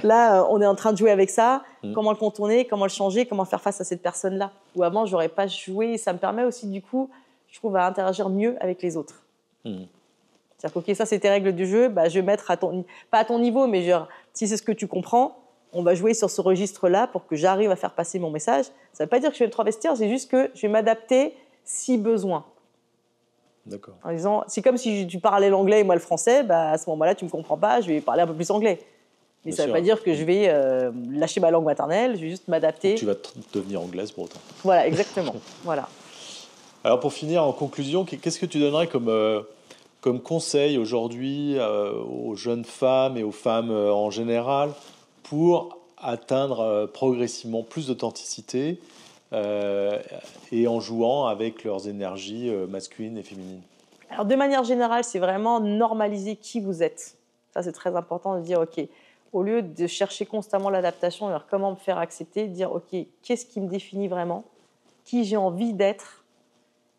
là on est en train de jouer avec ça, comment le contourner, comment le changer, comment faire face à cette personne-là. Ou avant j'aurais pas joué, et ça me permet aussi du coup, je trouve, à interagir mieux avec les autres. C'est-à-dire que OK, ça c'est tes règles du jeu, bah, je vais mettre pas à ton niveau, mais genre, si c'est ce que tu comprends, on va jouer sur ce registre-là pour que j'arrive à faire passer mon message. Ça ne veut pas dire que je vais me travestir, c'est juste que je vais m'adapter si besoin. D'accord. En disant, c'est comme si tu parlais l'anglais et moi le français, bah, à ce moment-là, tu ne me comprends pas, je vais parler un peu plus anglais. Mais ça ne veut pas dire que je vais lâcher ma langue maternelle, je vais juste m'adapter. Donc tu vas devenir anglaise pour autant. Voilà, exactement. Voilà. Alors pour finir, en conclusion, qu'est-ce que tu donnerais comme conseil aujourd'hui aux jeunes femmes et aux femmes en général pour atteindre progressivement plus d'authenticité et en jouant avec leurs énergies masculines et féminines? Alors de manière générale, c'est vraiment normaliser qui vous êtes. Ça, c'est très important de dire, OK, au lieu de chercher constamment l'adaptation, alors comment me faire accepter, dire, OK, qu'est-ce qui me définit vraiment, qui j'ai envie d'être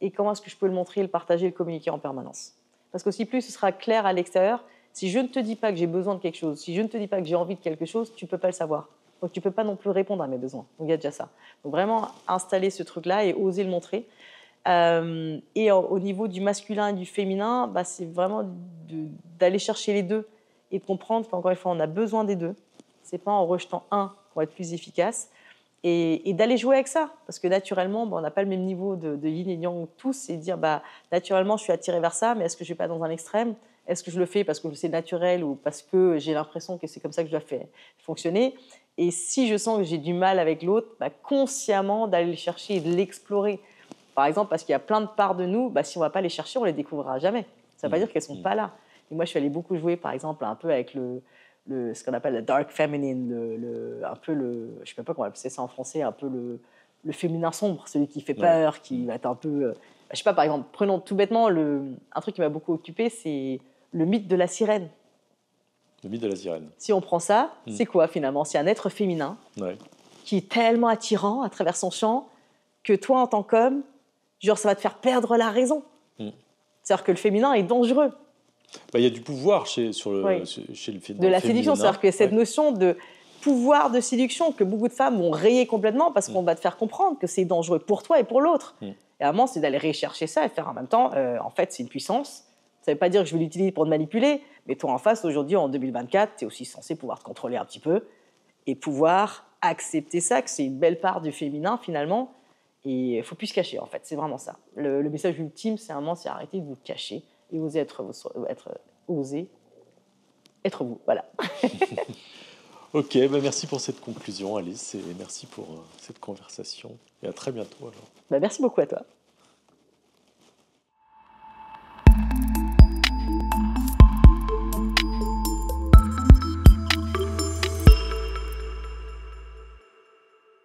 et comment est-ce que je peux le montrer, le partager, le communiquer en permanence. Parce qu'aussi plus ce sera clair à l'extérieur, si je ne te dis pas que j'ai besoin de quelque chose, si je ne te dis pas que j'ai envie de quelque chose, tu ne peux pas le savoir. Donc tu ne peux pas non plus répondre à mes besoins. Donc il y a déjà ça. Donc vraiment installer ce truc-là et oser le montrer. Et au niveau du masculin et du féminin, bah, c'est vraiment d'aller chercher les deux et de comprendre qu'encore une fois, on a besoin des deux. Ce n'est pas en rejetant un qu'on va être plus efficace. Et d'aller jouer avec ça. Parce que naturellement, bah, on n'a pas le même niveau de yin et yang tous. Et dire, bah, naturellement, je suis attirée vers ça, mais est-ce que je ne vais pas dans un extrême? Est-ce que je le fais parce que c'est naturel ou parce que j'ai l'impression que c'est comme ça que je dois faire fonctionner? Et si je sens que j'ai du mal avec l'autre, bah, consciemment d'aller le chercher et de l'explorer. Par exemple, parce qu'il y a plein de parts de nous, bah, si on ne va pas les chercher, on ne les découvrira jamais. Ça ne veut pas dire qu'elles ne sont pas là. Et moi, je suis allée beaucoup jouer, par exemple, un peu avec ce qu'on appelle le dark feminine, un peu je ne sais même pas comment appeler ça en français, un peu le féminin sombre, celui qui fait peur, qui va être un peu... je ne sais pas, par exemple, prenons tout bêtement, un truc qui m'a beaucoup occupé, c'est le mythe de la sirène. Le mythe de la sirène. Si on prend ça, c'est quoi finalement? C'est un être féminin qui est tellement attirant à travers son chant que toi, en tant qu'homme, genre, ça va te faire perdre la raison. C'est-à-dire que le féminin est dangereux. Bah, y a du pouvoir chez le féminin. De la séduction, c'est-à-dire que cette notion de pouvoir de séduction que beaucoup de femmes vont rayer complètement parce qu'on va te faire comprendre que c'est dangereux pour toi et pour l'autre. Et à un moment, c'est d'aller rechercher ça et faire en même temps, en fait, c'est une puissance. Ça ne veut pas dire que je vais l'utiliser pour te manipuler, mais toi en face, aujourd'hui, en 2024, tu es aussi censé pouvoir te contrôler un petit peu et pouvoir accepter ça, que c'est une belle part du féminin finalement. Et il ne faut plus se cacher, en fait. C'est vraiment ça. Le message ultime, c'est arrêter de vous cacher et oser être vous. Voilà. Ok, bah merci pour cette conclusion, Alice, et merci pour cette conversation. Et à très bientôt alors. Merci beaucoup à toi.